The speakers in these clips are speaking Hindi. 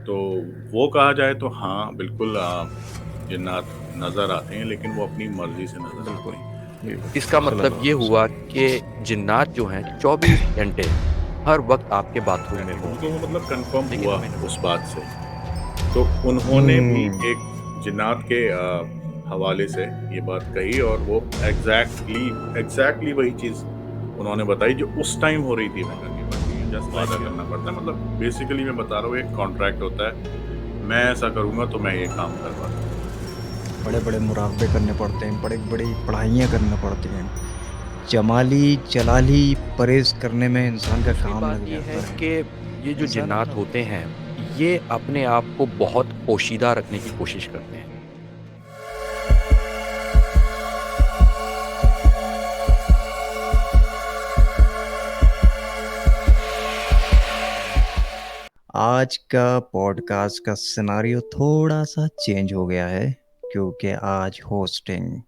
तो वो कहा जाए तो हाँ, बिल्कुल जिन्नात नज़र आते हैं, लेकिन वो अपनी मर्ज़ी से नज़र आते बिल्कुल। हैं। इसका मतलब सल्लल्लाहु ये अलैहि हुआ वसल्लम। कि जिन्नात जो हैं 24 घंटे हर वक़्त आपके बाथरूम में एग्ज़ैक्टली, मुझे होंगे, वो मतलब कन्फ़र्म लेकिन हुआ हमें नज़र उस नहीं बात आते। से। तो उन्होंने भी हुँ। एक जिन्नात के हवाले से ये बात कही और वो एग्ज़ैक्टली एग्ज़ैक्टली वही चीज़ उन्होंने बताई जो उस टाइम हो रही थी, हमें करनी पड़ती है, जस्ट वादा करना पड़ता है। मतलब बेसिकली मैं बता रहा हूँ, एक कॉन्ट्रैक्ट होता है, मैं ऐसा करूँगा तो मैं ये काम करवा दूँगा। बड़े-बड़े मुराकबे करने पड़ते हैं, बड़ी-बड़ी पढ़ाइयाँ करना पड़ती हैं। जमाली, जलाली परहेज़ करने में इंसान का दूसरी काम बात लग ये है जाता है। कि ये जो इंसान जिन्नात अपना होते हैं, ये अपने आप को बहुत पोशीदा रखने की कोशिश करते हैं। आज का पॉडकास्ट का सिनेरियो थोड़ा-सा चेंज हो गया है, क्योंकि आज होस्टिंग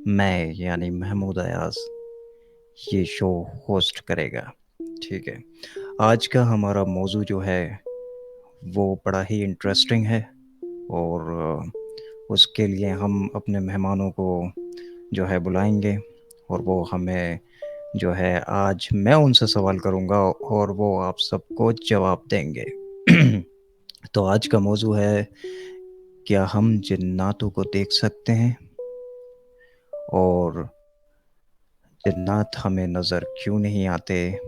मैं यानी महमूद अयाज़ ये शो होस्ट करेगा, ठीक है। आज का हमारा मौज़ू जो है, वो बड़ा ही इंटरेस्टिंग है और उसके लिए हम अपने मेहमानों को जो है बुलाएँगे और वो हमें जो है आज मैं उनसे सवाल करूँगा और वो आप सबको जवाब देंगे। तो आज का मौज़ू है, क्या हम जिन्नातों को देख सकते हैं? और जिन्नात हमें नज़र क्यों नहीं आते?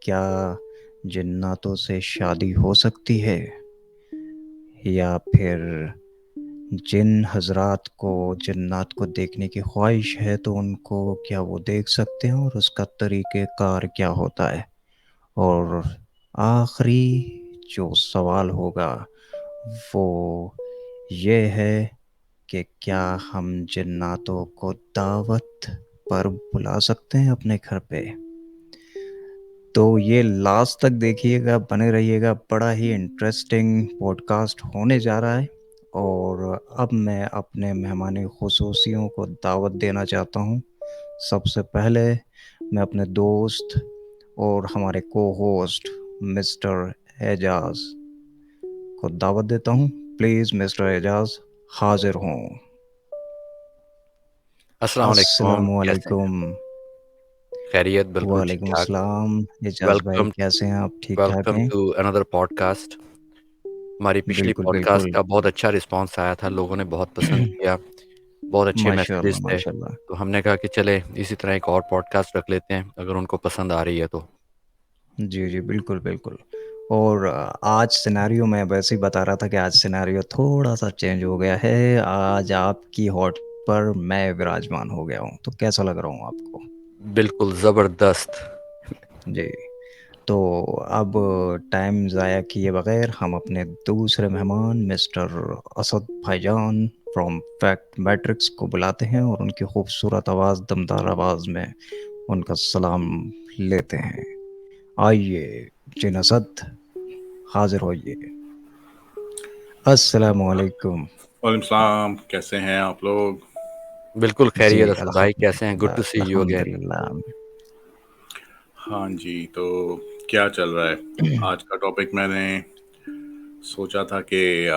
क्या जिन्नातों से शादी हो सकती है? या फिर जिन हज़रात को जिन्नात को देखने की ख्वाहिश है, तो उनको क्या वो देख सकते हैं और उसका तरीक़ेकार क्या होता है? और आखिरी जो सवाल होगा, वो ये है कि क्या हम जिन्नातों को दावत पर बुला सकते हैं अपने घर पे? तो ये लास्ट तक देखिएगा, बने रहिएगा, बड़ा ही इंटरेस्टिंग पॉडकास्ट होने जा रहा है। और अब मैं अपने मेहमान ख़ुसूसियों को दावत देना चाहता हूँ। सबसे पहले मैं अपने दोस्त और हमारे को-होस्ट मिस्टर एजाज़ को दावत देता हूँ। प्लीज़ मिस्टर एजाज़ हाज़िर हों। अस्सलाम वालेकुम, अस्सलामु कैसे हैं? अलैकुम। खैरियत, बिल्कुल वालेकुम ठीक-ठाक। अस्सलाम। एजाज़ भाई वेलकम कैसे हैं आप? ठीक-ठाक वेलकम हैं? To another podcast. हमारी पिछली बिल्कुल, पॉडकास्ट बिल्कुल। का बहुत अच्छा रिस्पॉन्स आया था, लोगों ने बहुत पसंद किया, बहुत अच्छे माशाअल्लाह, मैसेजेस थे। माशाअल्लाह। तो हमने कहा कि चलें इसी तरह एक और पॉडकास्ट रख लेते हैं, अगर उनको पसंद आ रही है तो। जी, जी, बिल्कुल, बिल्कुल। और आज सिनेरियो मैं वैसे ही बता रहा था कि आज सिनेरियो थोड़ा-सा चेंज हो गया है। आज आपकी हॉट पर मैं विराजमान हो गया हूँ, तो कैसा लग रहा हूँ आपको? बिल्कुल ज़बरदस्त। जी, तो अब टाइम ज़ाया किए बगैर हम अपने दूसरे मेहमान मिस्टर असद भाईजान फ्रॉम फैक्ट मैट्रिक्स को बुलाते हैं और उनकी खूबसूरत आवाज़, दमदार आवाज़ में उनका सलाम लेते हैं। आइए, जिन असद हाज़िर होइए। अस्सलामु अलैकुम। वालेकुम सलाम, कैसे हैं आप लोग? बिल्कुल जी, खैरियत असद भाई, कैसे हैं? गुड अल्हम्दुलिल्लाह, टू सी यू अगेन। अल्हम्दुलिल्लाह। हाँ जी, तो क्या चल रहा है? आज का टॉपिक मैंने सोचा था कि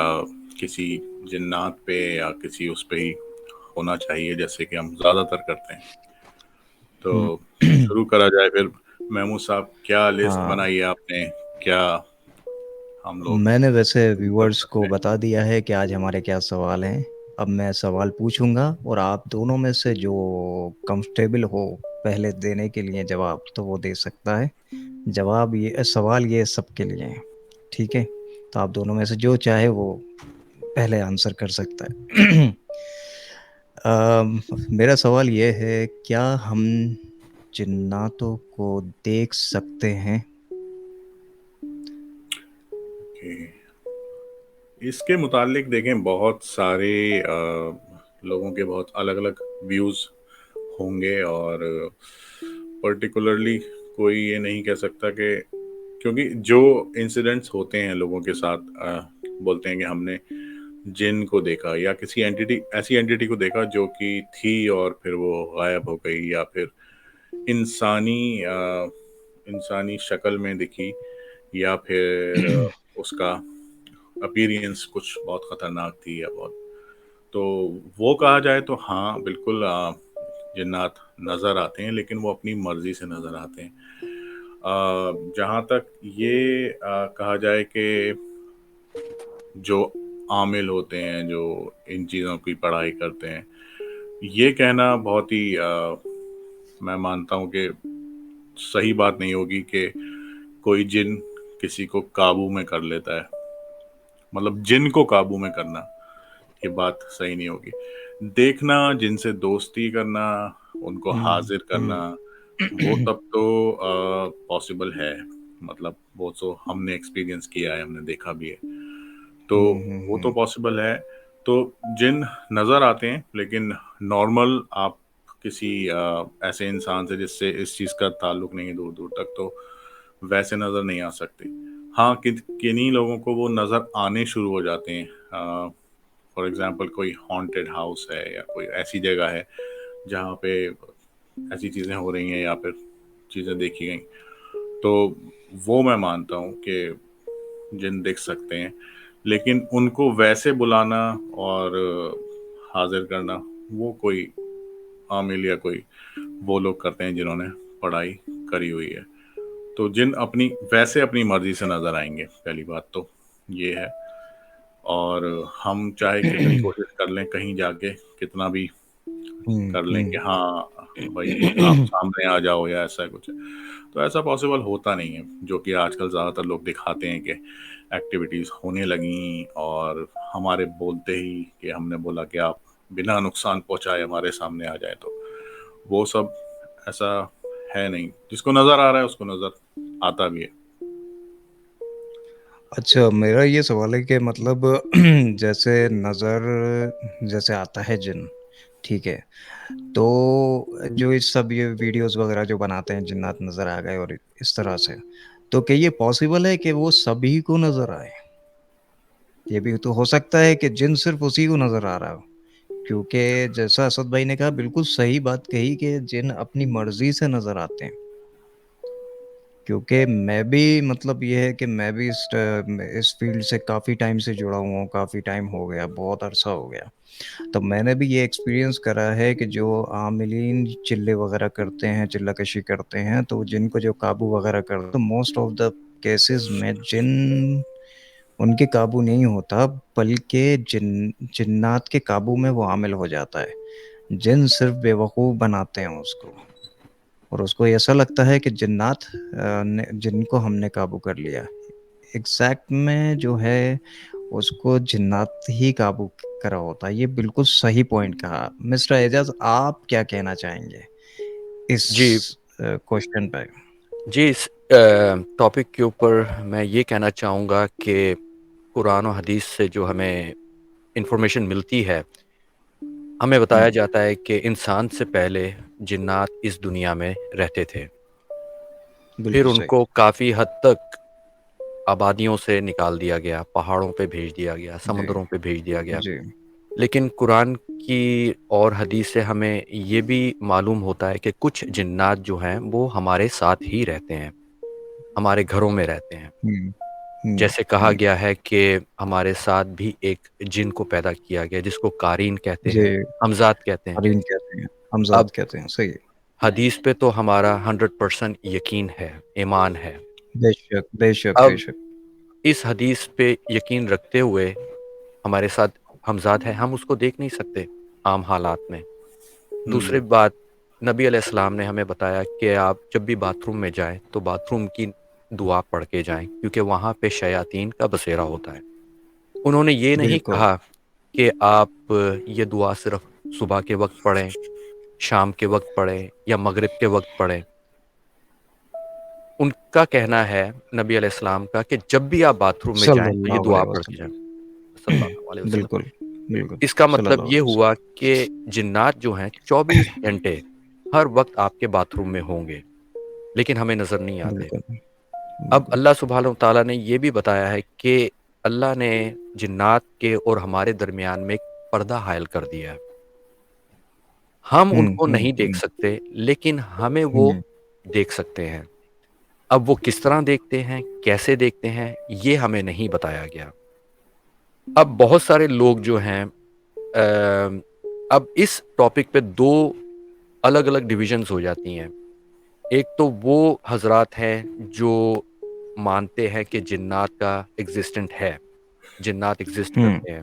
किसी जिन्नात पे या किसी उस पे ही होना चाहिए, जैसे कि हम ज़्यादातर करते हैं। तो हुँ, शुरू करा जाए फिर। महमूद साहब, क्या लिस्ट हाँ, बनाई है आपने? क्या हम लोग मैंने वैसे शुरू कर व्यूअर्स को सकते हैं? बता दिया है कि आज हमारे क्या सवाल हैं। अब मैं सवाल पूछूँगा और आप दोनों में से जो कंफर्टेबल हो पहले देने के लिए जवाब, तो वो दे सकता है। सवाल ये सबके लिए हैं, ठीक है? तो आप दोनों में से जो चाहे वो पहले आंसर कर सकता है। मेरा सवाल ये है, क्या हम जिन्नातों को देख सकते हैं? कि इसके मुतालिक देखें, बहुत सारे लोगों के बहुत अलग-अलग व्यूज़ होंगे और पर्टिकुलरली कोई ये नहीं कह सकता कि, क्योंकि जो इंसिडेंट्स होते हैं लोगों के साथ, बोलते हैं कि हमने जिन को देखा या किसी एंटिटी, ऐसी एंटिटी को देखा जो कि थी और फिर वो गायब हो गई, या फिर इंसानी इंसानी शक्ल में दिखी, या फिर उसका अपीयरेंस कुछ बहुत खतरनाक थी या बहुत, तो वो कहा जाए तो हाँ बिल्कुल जिन्नात नज़र आते हैं, लेकिन वो अपनी मर्जी से नज़र आते हैं। जहाँ तक ये कहा जाए कि जो आमिल होते हैं, जो इन चीज़ों की पढ़ाई करते हैं, ये कहना बहुत ही मैं मानता हूँ कि सही बात नहीं होगी कि कोई जिन किसी को काबू में कर लेता है, मतलब जिन को काबू में करना, ये बात सही नहीं होगी। देखना, जिनसे दोस्ती करना, उनको हम्म हाजिर करना, हम्म वो सब तो पॉसिबल है, मतलब वो तो हमने एक्सपीरियंस किया है, हमने देखा भी है, तो वो तो हम्म। पॉसिबल है। तो जिन नज़र आते हैं, लेकिन नॉर्मल आप किसी ऐसे इंसान से जिससे इस चीज़ का ताल्लुक नहीं है दूर दूर तक, तो वैसे नज़र नहीं आ सकते। हाँ, किन्हीं लोगों को वो नज़र आने शुरू हो जाते हैं। फॉर एग्जांपल कोई हॉन्टेड हाउस है या कोई ऐसी जगह है जहाँ पे ऐसी चीज़ें हो रही हैं या फिर चीज़ें देखी गई, तो वो मैं मानता हूँ कि जिन दिख सकते हैं, लेकिन उनको वैसे बुलाना और हाजिर करना, वो कोई आमिल या कोई वो लोग करते हैं जिन्होंने पढ़ाई करी हुई है। तो जिन अपनी वैसे अपनी मर्जी से नजर आएंगे, पहली बात तो ये है। और हम चाहे कितनी कोशिश कर लें कहीं जाके, कितना भी कर लें कि हम्म। हाँ भाई आप सामने आ जाओ या ऐसा कुछ है, तो ऐसा पॉसिबल होता नहीं है, जो कि आजकल ज़्यादातर लोग दिखाते हैं कि एक्टिविटीज़ होने लगी और हमारे बोलते ही कि हमने बोला कि आप बिना नुकसान पहुंचाए हमारे सामने आ जाए, तो वो सब ऐसा है नहीं। जिसको नज़र आ रहा है उसको नज़र आता भी है। अच्छा, मेरा ये सवाल है कि मतलब जैसे नज़र जैसे आता है जिन, ठीक है, तो जो इस सब ये वीडियोस वगैरह जो बनाते हैं जिन्नात नज़र आ गए और इस तरह से, तो क्या ये पॉसिबल है कि वो सभी को नज़र आए? ये भी तो हो सकता है कि जिन सिर्फ उसी को नज़र आ रहा हो, क्योंकि जैसा असद भाई ने कहा, बिल्कुल सही बात कही कि जिन अपनी मर्जी से नज़र आते हैं। क्योंकि मैं भी मतलब ये है कि मैं भी इस फील्ड से काफ़ी टाइम से जुड़ा हुआ हूँ, काफ़ी टाइम हो गया, बहुत अरसा हो गया। तो मैंने भी ये एक्सपीरियंस करा है कि जो आमिलीन चिल्ले वगैरह करते हैं, चिल्लाकशी करते हैं, तो जिनको जो काबू वगैरह करते, तो मोस्ट ऑफ द केसेस में जिन उनके काबू नहीं होता, बल्कि जिन्नात के काबू में वो आमिल हो जाता है। जिन सिर्फ बेवकूफ़ बनाते हैं उसको, और उसको ऐसा लगता है कि जिन्नात ने जिनको हमने काबू कर लिया। एग्जैक्ट में जो है उसको जिन्नात ही काबू करा होता है। ये बिल्कुल सही पॉइंट कहा। मिस्टर एजाज, आप क्या कहना चाहेंगे इस जी, क्वेश्चन पे? जी, इस टॉपिक के ऊपर मैं ये कहना चाहूँगा कि कुरान और हदीस से जो हमें इन्फॉर्मेशन मिलती है, हमें बताया हम्म, जाता है कि इंसान से पहले जिन्नात इस दुनिया में रहते थे। फिर बिल्कुल सही। उनको काफ़ी हद तक आबादियों से निकाल दिया गया, पहाड़ों पे भेज दिया गया, जी समुद्रों पे भेज दिया गया। जी लेकिन कुरान की और हदीस से हमें ये भी मालूम होता है कि कुछ जिन्नात जो हैं वो हमारे साथ ही रहते हैं, हमारे घरों में रहते हैं। हम्म हम्म जैसे कहा हम्म। गया है कि हमारे साथ भी एक जिन को पैदा किया गया जिसको कारीन कहते जी, हैं, हमज़ात कहते हैं। हरीन कहते हैं, अब हमजाद कहते हैं, सही है। हदीस पे तो हमारा 100% यकीन है, ईमान है। बेशक बेशक अब बेशक। इस हदीस पे यकीन रखते हुए हमारे साथ हमज़ात है, हम उसको देख नहीं सकते आम हालात में। दूसरी हम्म बात, नबी अलैहिस्सलाम ने हमें बताया कि आप जब भी बाथरूम में जाएँ तो बाथरूम की दुआ पढ़ के जाएँ, क्योंकि वहाँ पे शयातीन का बसेरा होता है। उन्होंने ये नहीं बिल्कुल। कहा कि आप ये दुआ सिर्फ़ सुबह के वक़्त पढ़ें, शाम के वक़्त पढ़ें या मगरिब के वक़्त पढ़ें। उनका कहना है नबी अलैहिस्सलाम का कि जब भी आप बाथरूम में जाएँ तो ये सल्लल्लाहु दुआ अलैहि पढ़ के जाएँ, वसल्लम। सल्लल्लाहु अलैहि वसल्लम। बिल्कुल बिल्कुल। इसका मतलब सल्लल्लाहु ये अलैहि हुआ कि जिन्नात जो हैं 24 घंटे हर वक़्त आपके बाथरूम में होंगे, लेकिन हमें नज़र नहीं वसल्लम। आते। बिल्कुल अब बिल्कुल। अल्लाह सुब्हानहू तआला ने ये भी बताया है कि अल्लाह ने जिन्नात के और हमारे दरमियान में एक पर्दा हायल कर दिया है। हम उनको नहीं देख हम्म। सकते, लेकिन हमें वो हम्म देख सकते हैं। अब वो किस तरह देखते हैं, कैसे देखते हैं, ये हमें नहीं बताया गया। अब बहुत सारे लोग जो हैं अब इस टॉपिक पे 2 अलग-अलग डिविजन्स हो जाती हैं। एक तो वो हज़रात हैं जो मानते हैं कि जिन्नात का एग्ज़िस्टेंट है, जिन्नात एग्ज़िस्ट हम्म करते हैं।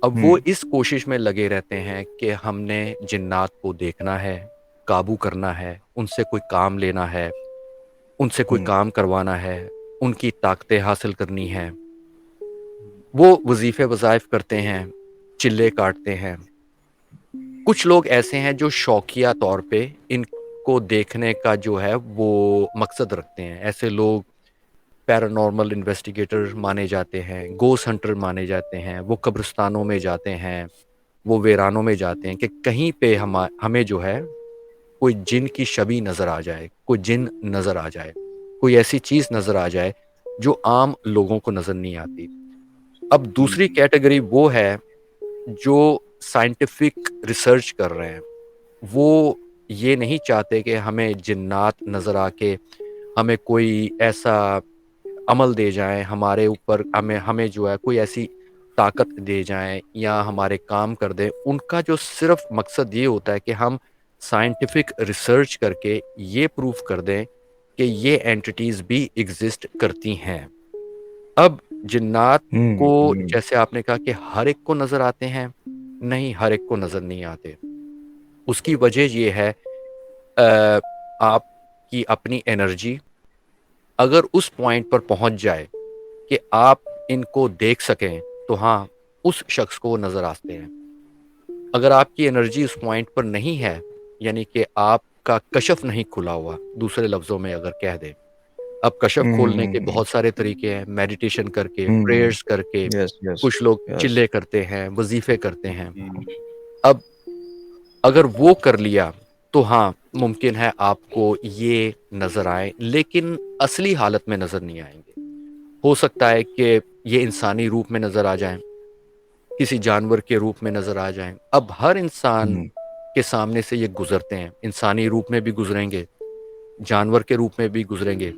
अब वो हम्म इस कोशिश में लगे रहते हैं कि हमने जिन्नात को देखना है, काबू करना है, उनसे कोई काम लेना है, उनसे कोई हम्म काम करवाना है, उनकी ताकतें हासिल करनी हैं। वो वज़ीफ़े वज़ाइफ करते हैं, चिल्ले काटते हैं। कुछ लोग ऐसे हैं जो शौकिया तौर पे इनको देखने का जो है वो मकसद रखते हैं। ऐसे लोग पैरानॉर्मल इन्वेस्टिगेटर माने जाते हैं, घोस्ट हंटर माने जाते हैं। वो कब्रिस्तानों में जाते हैं, वो वीरानों में जाते हैं कि कहीं पे हमें जो है कोई जिन की छवि नज़र आ जाए, कोई जिन नज़र आ जाए, कोई ऐसी चीज़ नज़र आ जाए जो आम लोगों को नज़र नहीं आती। अब दूसरी हम्म, कैटेगरी वो है जो साइंटिफिक रिसर्च कर रहे हैं। वो ये नहीं चाहते कि हमें जिन्नात नज़र आके हमें कोई ऐसा अमल दे जाएँ हमारे ऊपर, हमें हमें जो है कोई ऐसी ताकत दे जाएँ या हमारे काम कर दें। उनका जो सिर्फ़ मकसद ये होता है कि हम साइंटिफिक रिसर्च करके ये प्रूव कर दें कि ये एंटिटीज़ भी एग्ज़िस्ट करती हैं। अब जिन्नात को, हम्म जैसे आपने कहा कि हर एक को नज़र आते हैं, नहीं, हर एक को नज़र नहीं आते। उसकी वजह ये है आपकी अपनी एनर्जी अगर उस पॉइंट पर पहुंच जाए कि आप इनको देख सकें, तो हाँ, उस शख्स को वो नज़र आते हैं। अगर आपकी एनर्जी उस पॉइंट पर नहीं है, यानी कि आपका कशफ नहीं खुला हुआ, दूसरे लफ्ज़ों में अगर कह दें। अब कशफ खोलने के हम्म बहुत सारे तरीके हैं, मेडिटेशन करके, हम्म प्रेयर्स करके, यस यस कुछ लोग यस चिल्ले करते हैं, वज़ीफ़े करते हैं। हम्म, अब अगर वो कर लिया, तो हाँ, मुमकिन है आपको ये नज़र आए, लेकिन असली हालत में नज़र नहीं आएँगे। हो सकता है कि ये इंसानी रूप में नज़र आ जाएँ, किसी जानवर के रूप में नज़र आ जाएँ। अब हर इंसान हम्म के सामने से ये गुज़रते हैं, इंसानी रूप में भी गुज़रेंगे, जानवर के रूप में भी गुज़रेंगे।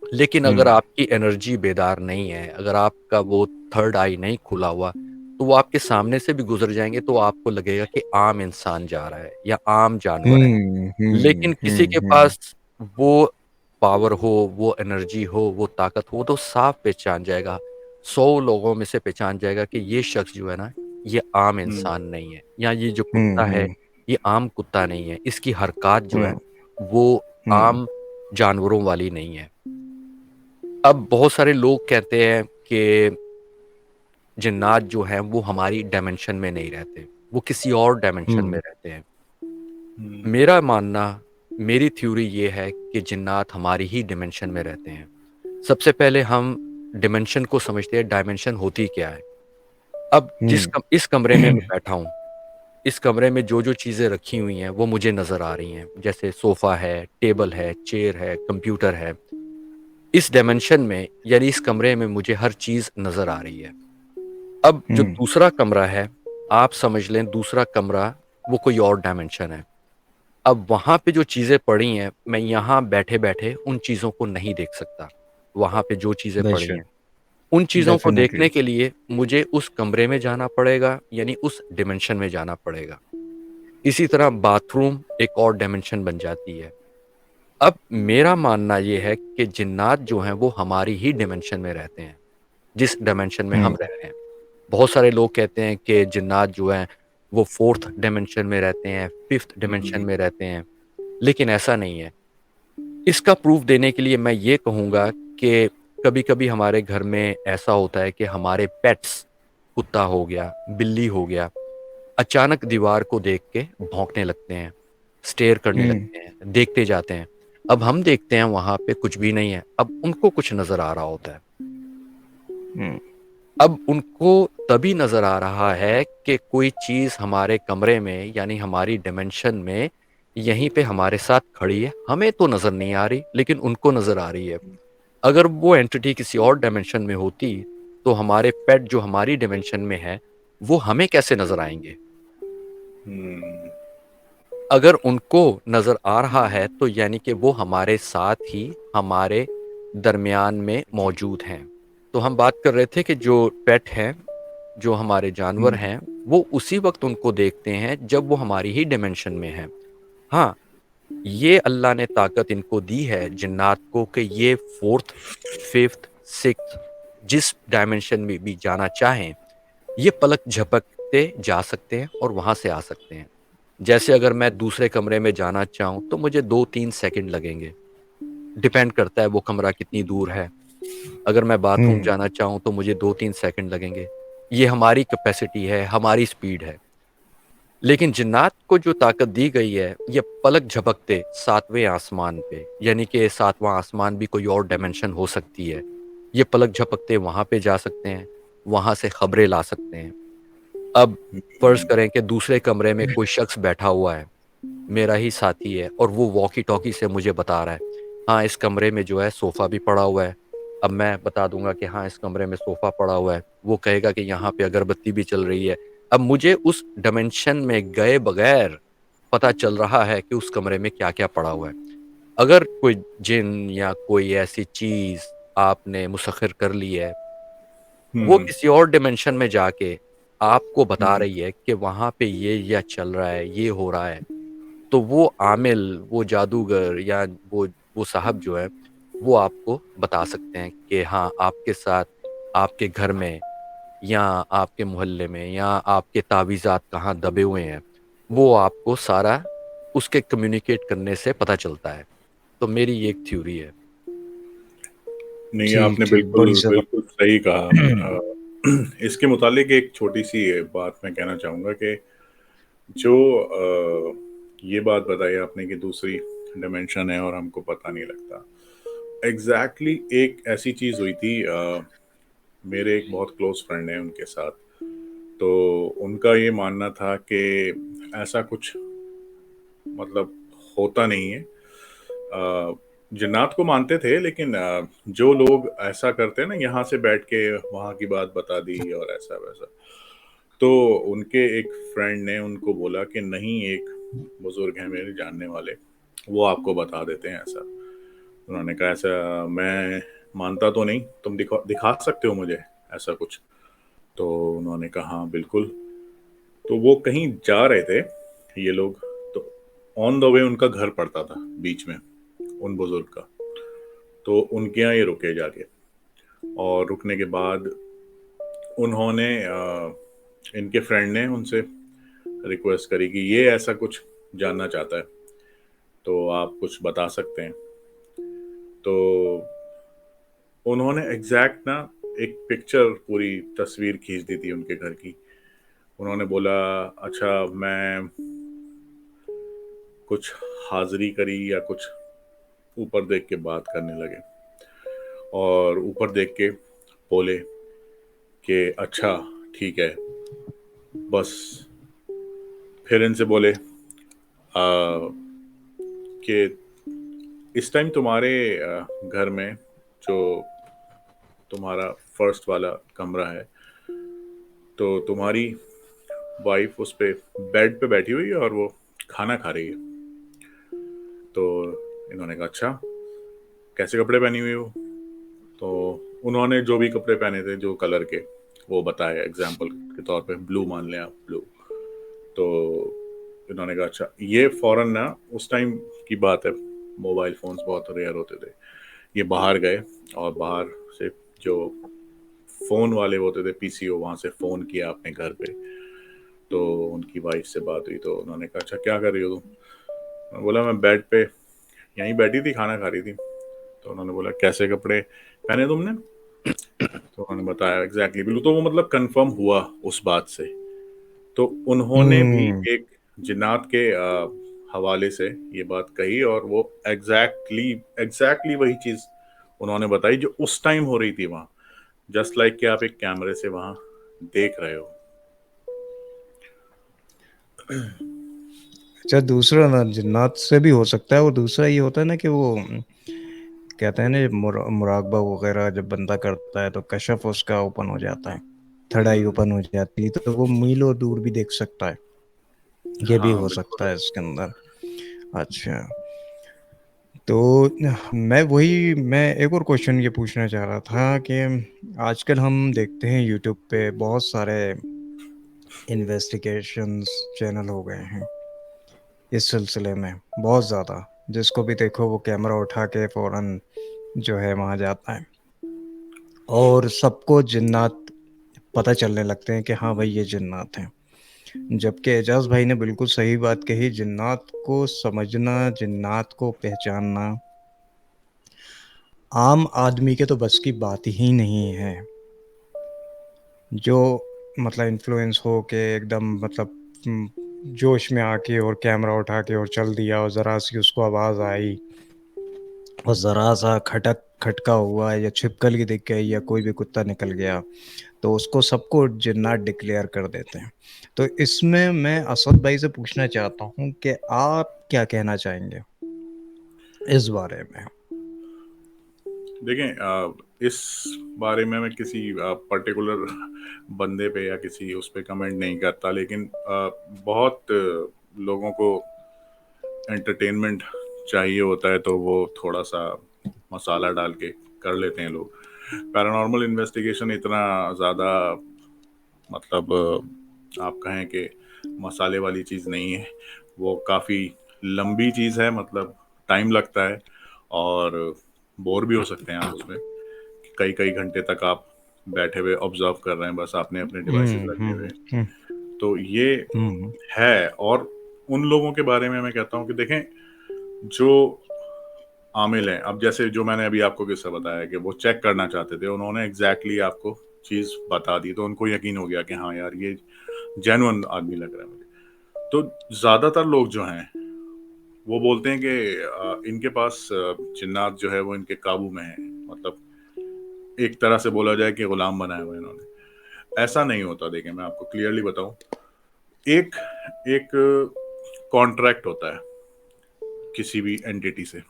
लेकिन अगर हम्म आपकी एनर्जी बेदार नहीं है, अगर आपका वो थर्ड आई नहीं खुला हुआ, तो वो आपके सामने से भी गुज़र जाएँगे, तो आपको लगेगा कि आम इंसान जा रहा है या आम जानवर है। लेकिन किसी के हम्म पास वो पावर हो, वो एनर्जी हो, वो ताकत हो, तो साफ पहचान जाएगा। 100 लोगों में से पहचान जाएगा कि ये शख्स जो है ना, ये आम हम्म, इंसान नहीं है, या ये जो कुत्ता है, हम्म ये आम कुत्ता नहीं है। इसकी हरकत जो है, हम्म वो हम्म आम जानवरों वाली नहीं है। अब बहुत सारे लोग कहते हैं कि जिन्नात जो हैं वो हमारी डायमेंशन में नहीं रहते, वो किसी और डायमेंशन में हम्म रहते हैं। हम्म, मेरा मानना, मेरी थ्योरी ये है कि जिन्नात हमारी ही डायमेंशन में रहते हैं। सबसे पहले हम डायमेंशन को समझते हैं, डायमेंशन होती क्या है? अब हम्म इस कमरे में मैं बैठा हूँ, इस कमरे में जो-जो चीज़ें रखी हुई हैं, वो मुझे नज़र आ रही हैं। जैसे सोफ़ा है, टेबल है, चेयर है, कंप्यूटर है। इस डायमेंशन में, यानी इस कमरे में मुझे हर चीज़ नज़र आ रही है। अब जो हम्म दूसरा कमरा है, आप समझ लें दूसरा कमरा वो कोई और डायमेंशन है। अब वहाँ पे जो चीज़ें पड़ी हैं, मैं यहाँ बैठे-बैठे उन चीज़ों को नहीं देख सकता। वहाँ पे जो चीज़ें पड़ी बेशक हैं, उन चीज़ों को डेफिनेटली देखने के लिए मुझे उस कमरे में जाना पड़ेगा, यानी उस डायमेंशन में जाना पड़ेगा। इसी तरह बाथरूम एक और डायमेंशन बन जाती है। अब मेरा मानना ये है कि जिन्नात जो हैं वो हमारी ही डायमेंशन में रहते हैं, जिस डायमेंशन में हम हम्म रह रहे हैं। बहुत सारे लोग कहते हैं कि जिन्नात जो हैं वो 4th डायमेंशन में रहते हैं, 5th डायमेंशन हम्म, में रहते हैं, लेकिन ऐसा नहीं है। इसका प्रूफ़ देने के लिए मैं ये कहूँगा कि कभी-कभी हमारे घर में ऐसा होता है कि हमारे पेट्स, कुत्ता हो गया, बिल्ली हो गया, अचानक दीवार को देख के भौंकने लगते हैं, स्टेयर करने हम्म लगते हैं, देखते जाते हैं। अब हम देखते हैं वहाँ पे कुछ भी नहीं है, अब उनको कुछ नज़र आ रहा होता है। हम्म अब उनको तभी नज़र आ रहा है कि कोई चीज़ हमारे कमरे में, यानी हमारी डायमेंशन में यहीं पे हमारे साथ खड़ी है। हमें तो नज़र नहीं आ रही, लेकिन उनको नज़र आ रही है। अगर वो एंटिटी किसी और डायमेंशन में होती, तो हमारे पेट जो हमारी डायमेंशन में है, वो हमें कैसे नज़र आएँगे? हम्म, अगर उनको नज़र आ रहा है, तो यानी कि वो हमारे साथ ही हमारे दरमियान में मौजूद हैं। तो हम बात कर रहे थे कि जो पेट हैं, जो हमारे जानवर हैं, वो उसी वक़्त उनको देखते हैं जब वो हमारी ही डायमेंशन में हैं। हाँ, ये अल्लाह ने ताकत इनको दी है जिन्नात को कि ये 4th, 5th, 6th जिस डायमेंशन में भी जाना चाहें, ये पलक झपकते जा सकते हैं और वहाँ से आ सकते हैं। जैसे अगर मैं दूसरे कमरे में जाना चाहूँ, तो मुझे 2-3 सेकंड लगेंगे। डिपेंड करता है वो कमरा कितनी दूर है। अगर मैं बाथरूम जाना चाहूँ, तो मुझे 2-3 सेकंड लगेंगे। ये हमारी कैपेसिटी है, हमारी स्पीड है। लेकिन जिन्नात को जो ताकत दी गई है, ये पलक झपकते 7वें आसमान पे, यानी कि 7वां आसमान भी कोई और डायमेंशन हो सकती है। ये पलक झपकते वहाँ पे जा सकते हैं, वहाँ से खबरें ला सकते हैं। अब फ़र्ज़ करें कि दूसरे कमरे में कोई शख्स बैठा हुआ है, मेरा ही साथी है और वो वॉकी-टॉकी से मुझे बता रहा है, हाँ, इस कमरे में जो है सोफ़ा भी पड़ा हुआ है। अब मैं बता दूँगा कि हाँ, इस कमरे में सोफ़ा पड़ा हुआ है। वो कहेगा कि यहाँ पे अगरबत्ती भी चल रही है। अब मुझे उस डायमेंशन में गए बगैर पता चल रहा है कि उस कमरे में क्या-क्या पड़ा हुआ है। अगर कोई जिन या कोई ऐसी चीज़ आपने मुसख़्ख़र कर ली है, वो किसी और डायमेंशन में जाके आपको बता रही है कि वहाँ पे ये चल रहा है, ये हो रहा है। तो वो आमिल, वो जादूगर या वो साहब जो है, वो आपको बता सकते हैं कि हाँ, आपके साथ, आपके घर में या आपके मोहल्ले में या आपके तावीज़ात कहाँ दबे हुए हैं, वो आपको सारा उसके कम्युनिकेट करने से पता चलता है। तो मेरी ये एक थ्योरी है। नहीं, ठीक आपने ठीक, बिल्कुल, बड़ी बिल्कुल सही कहा। जबरदस्त। इसके मुतालिक एक छोटी-सी बात मैं कहना चाहूँगा कि जो ये बात बताई आपने कि दूसरी डायमेंशन है और हमको पता नहीं लगता। एग्ज़ैक्टली एक ऐसी चीज़ हुई थी मेरे एक बहुत क्लोज़ फ्रेंड हैं उनके साथ। तो उनका ये मानना था कि ऐसा कुछ मतलब होता नहीं है। जिन्नात को मानते थे लेकिन जो लोग ऐसा करते हैं ना यहाँ से बैठ के वहाँ की बात बता दी और ऐसा-वैसा। तो उनके एक फ्रेंड ने उनको बोला कि नहीं, एक बुज़ुर्ग हैं मेरे जानने वाले, वो आपको बता देते हैं ऐसा। उन्होंने कहा ऐसा मैं मानता तो नहीं, तुम दिखा सकते हो मुझे ऐसा कुछ? तो उन्होंने कहा हाँ, बिल्कुल। तो वो कहीं जा रहे थे ये लोग, तो ऑन द वे उनका घर पड़ता था बीच में, उन बुज़ुर्ग का। तो उनके यहाँ ये रुके जाके और रुकने के बाद उन्होंने इनके फ्रेंड ने उनसे रिक्वेस्ट करी कि ये ऐसा कुछ जानना चाहता है, तो आप कुछ बता सकते हैं। तो उन्होंने एग्ज़ैक्ट ना एक पिक्चर, पूरी तस्वीर खींच दी थी उनके घर की। उन्होंने बोला, अच्छा मैं कुछ हाज़िरी करी या कुछ ऊपर देख के बात करने लगे और ऊपर देख के बोले कि अच्छा ठीक है, बस। फिर इनसे बोले कि इस टाइम तुम्हारे घर में जो तुम्हारा फर्स्ट वाला कमरा है, तो तुम्हारी वाइफ उस पे बेड पे बैठी हुई है और वो खाना खा रही है। तो इन्होंने कहा अच्छा, कैसे कपड़े पहनी हुई हो? तो उन्होंने जो भी कपड़े पहने थे जो कलर के, वो बताया, एग्जाम्पल के तौर पे ब्लू मान लें आप, ब्लू। तो इन्होंने कहा अच्छा। ये फौरन ना, उस टाइम की बात है, मोबाइल फोन्स बहुत रेयर होते थे। ये बाहर गए और बाहर से जो फ़ोन वाले होते थे, पीसीओ, वहाँ से फ़ोन किया अपने घर पे। तो उनकी वाइफ से बात हुई तो उन्होंने कहा अच्छा क्या कर रही हो तुम? मैं बोला मैं बेड पे यहीं बैठी थी, खाना खा रही थी। तो उन्होंने बोला कैसे कपड़े पहने तुमने? तो उन्होंने बताया एग्जैक्टली, बिल्कुल। तो वो मतलब कंफर्म हुआ उस बात से। तो उन्होंने भी हम्म। एक जिन्नात के हवाले से ये बात कही और वो एग्जैक्टली एग्जैक्टली वही चीज़ उन्होंने बताई जो उस टाइम हो रही थी वहाँ। जस्ट लाइक कि आप एक कैमरे से वहाँ देख रहे हो। अच्छा, दूसरा ना जिन्नात से भी हो सकता है, और दूसरा ये होता है ना कि वो कहते हैं ना, मुराकबा वगैरह जब बंदा करता है तो कशफ उसका ओपन हो जाता है, थर्ड आई ओपन हो जाती है, तो वो मीलों दूर भी देख सकता है। ये भी हाँ हो सकता बिल्कुल। है इसके अंदर। अच्छा, मैं एक और क्वेश्चन ये पूछना चाह रहा था कि आजकल हम देखते हैं यूट्यूब पे बहुत सारे इन्वेस्टिगेशंस चैनल हो गए हैं इस सिलसिले में, बहुत ज़्यादा। जिसको भी देखो वो कैमरा उठा के फौरन जो है वहाँ जाता है, और सबको जिन्नात पता चलने लगते हैं कि हाँ भाई ये जिन्नात हैं। जबकि एजाज भाई ने बिल्कुल सही बात कही, जिन्नात को समझना, जिन्नात को पहचानना आम आदमी के तो बस की बात ही नहीं है। जो मतलब इन्फ्लुएंस हो के एकदम मतलब जोश में आके और कैमरा उठा के और चल दिया, और ज़रा सी उसको आवाज़ आई और ज़रा सा खटका हुआ या छिपकली दिख गई या कोई भी कुत्ता निकल गया, तो उसको सबको जिन्नात डिक्लेयर कर देते हैं। तो इसमें मैं असद भाई से पूछना चाहता हूँ कि आप क्या कहना चाहेंगे इस बारे में। देखें, इस बारे में मैं किसी पर्टिकुलर बंदे पे या किसी उस पे कमेंट नहीं करता, लेकिन बहुत लोगों को एंटरटेनमेंट चाहिए होता है, तो वो थोड़ा सा मसाला डाल के कर लेते हैं लोग। पैरानॉर्मल इन्वेस्टिगेशन इतना ज़्यादा मतलब आप कहें कि मसाले वाली चीज़ नहीं है। वो काफ़ी लंबी चीज़ है, मतलब टाइम लगता है और बोर भी हो सकते हैं आप उसमें। कई कई घंटे तक आप बैठे हुए ऑब्जर्व कर रहे हैं, बस आपने अपने डिवाइसेस रखे हुए हैं। तो ये हम्म है। और उन लोगों के बारे में मैं कहता हूँ कि देखें, जो आमिल हैं, अब जैसे जो मैंने अभी आपको किस्सा बताया कि वो चेक करना चाहते थे, उन्होंने एग्जैक्टली आपको चीज़ बता दी, तो उनको यकीन हो गया कि हाँ यार ये जेन्युइन आदमी लग रहा है मुझे। तो ज़्यादातर लोग जो हैं वो बोलते हैं कि इनके पास जिन्नात जो है वो इनके काबू में है, मतलब एक तरह से बोला जाए कि गुलाम बनाया हुआ है इन्होंने। ऐसा नहीं होता। देखिए, मैं आपको क्लियरली बताऊं, एक एक कॉन्ट्रैक्ट होता है किसी भी एंटिटी से,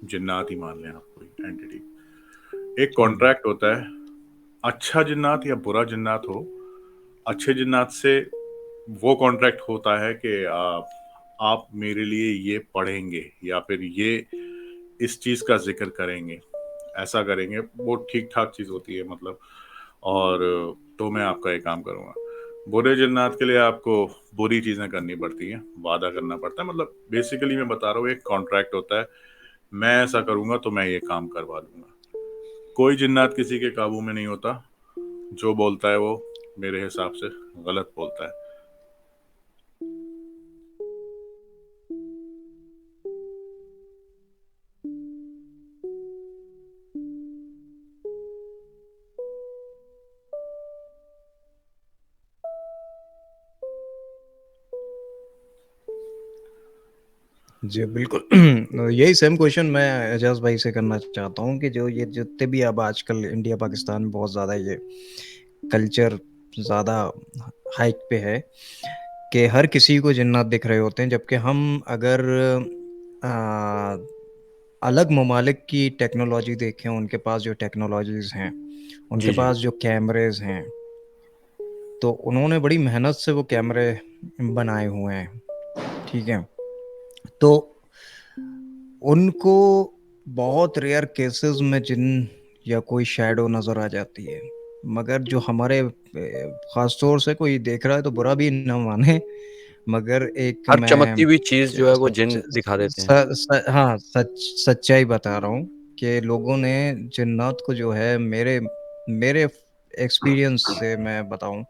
जिन्नात ही मान लें आप, कोई एंटिटी, एक कॉन्ट्रैक्ट होता है। अच्छा जिन्नात या बुरा जिन्नात हो, अच्छे जिन्नात से वो कॉन्ट्रैक्ट होता है कि आप मेरे लिए ये पढ़ेंगे या फिर ये इस चीज़ का जिक्र करेंगे, ऐसा करेंगे, वो ठीक ठाक चीज़ होती है मतलब। और तो मैं आपका ये काम करूँगा। बुरे जिन्नात के लिए आपको बुरी चीज़ें करनी पड़ती हैं, वादा करना पड़ता है। मतलब बेसिकली मैं बता रहा हूँ, एक कॉन्ट्रैक्ट होता है, मैं ऐसा करूँगा तो मैं ये काम करवा दूंगा। कोई जिन्नात किसी के काबू में नहीं होता। जो बोलता है वो मेरे हिसाब से गलत बोलता है। जी बिल्कुल। यही सेम क्वेश्चन मैं एजाज भाई से करना चाहता हूँ कि जो ये जितने भी अब आजकल इंडिया पाकिस्तान में बहुत ज़्यादा ये कल्चर ज़्यादा हाइक पे है कि हर किसी को जिन्नात दिख रहे होते हैं, जबकि हम अगर आ, अलग ममालिक की टेक्नोलॉजी देखें, उनके पास जो टेक्नोलॉजीज हैं, उनके जी, जी। पास जो कैमरेज हैं, तो उन्होंने बड़ी मेहनत से वो कैमरे बनाए हुए हैं। ठीक है, तो उनको बहुत रेयर केसेस में जिन या कोई शैडो नज़र आ जाती है। मगर जो हमारे ख़ास तौर से कोई देख रहा है तो बुरा भी न माने, मगर एक हर मैं चमकती हुई चीज़ जो है वो जिन दिखा देते हैं। हाँ, सच्चाई बता रहा हूँ कि लोगों ने जिन्नात को जो है, मेरे मेरे एक्सपीरियंस से मैं बताऊं,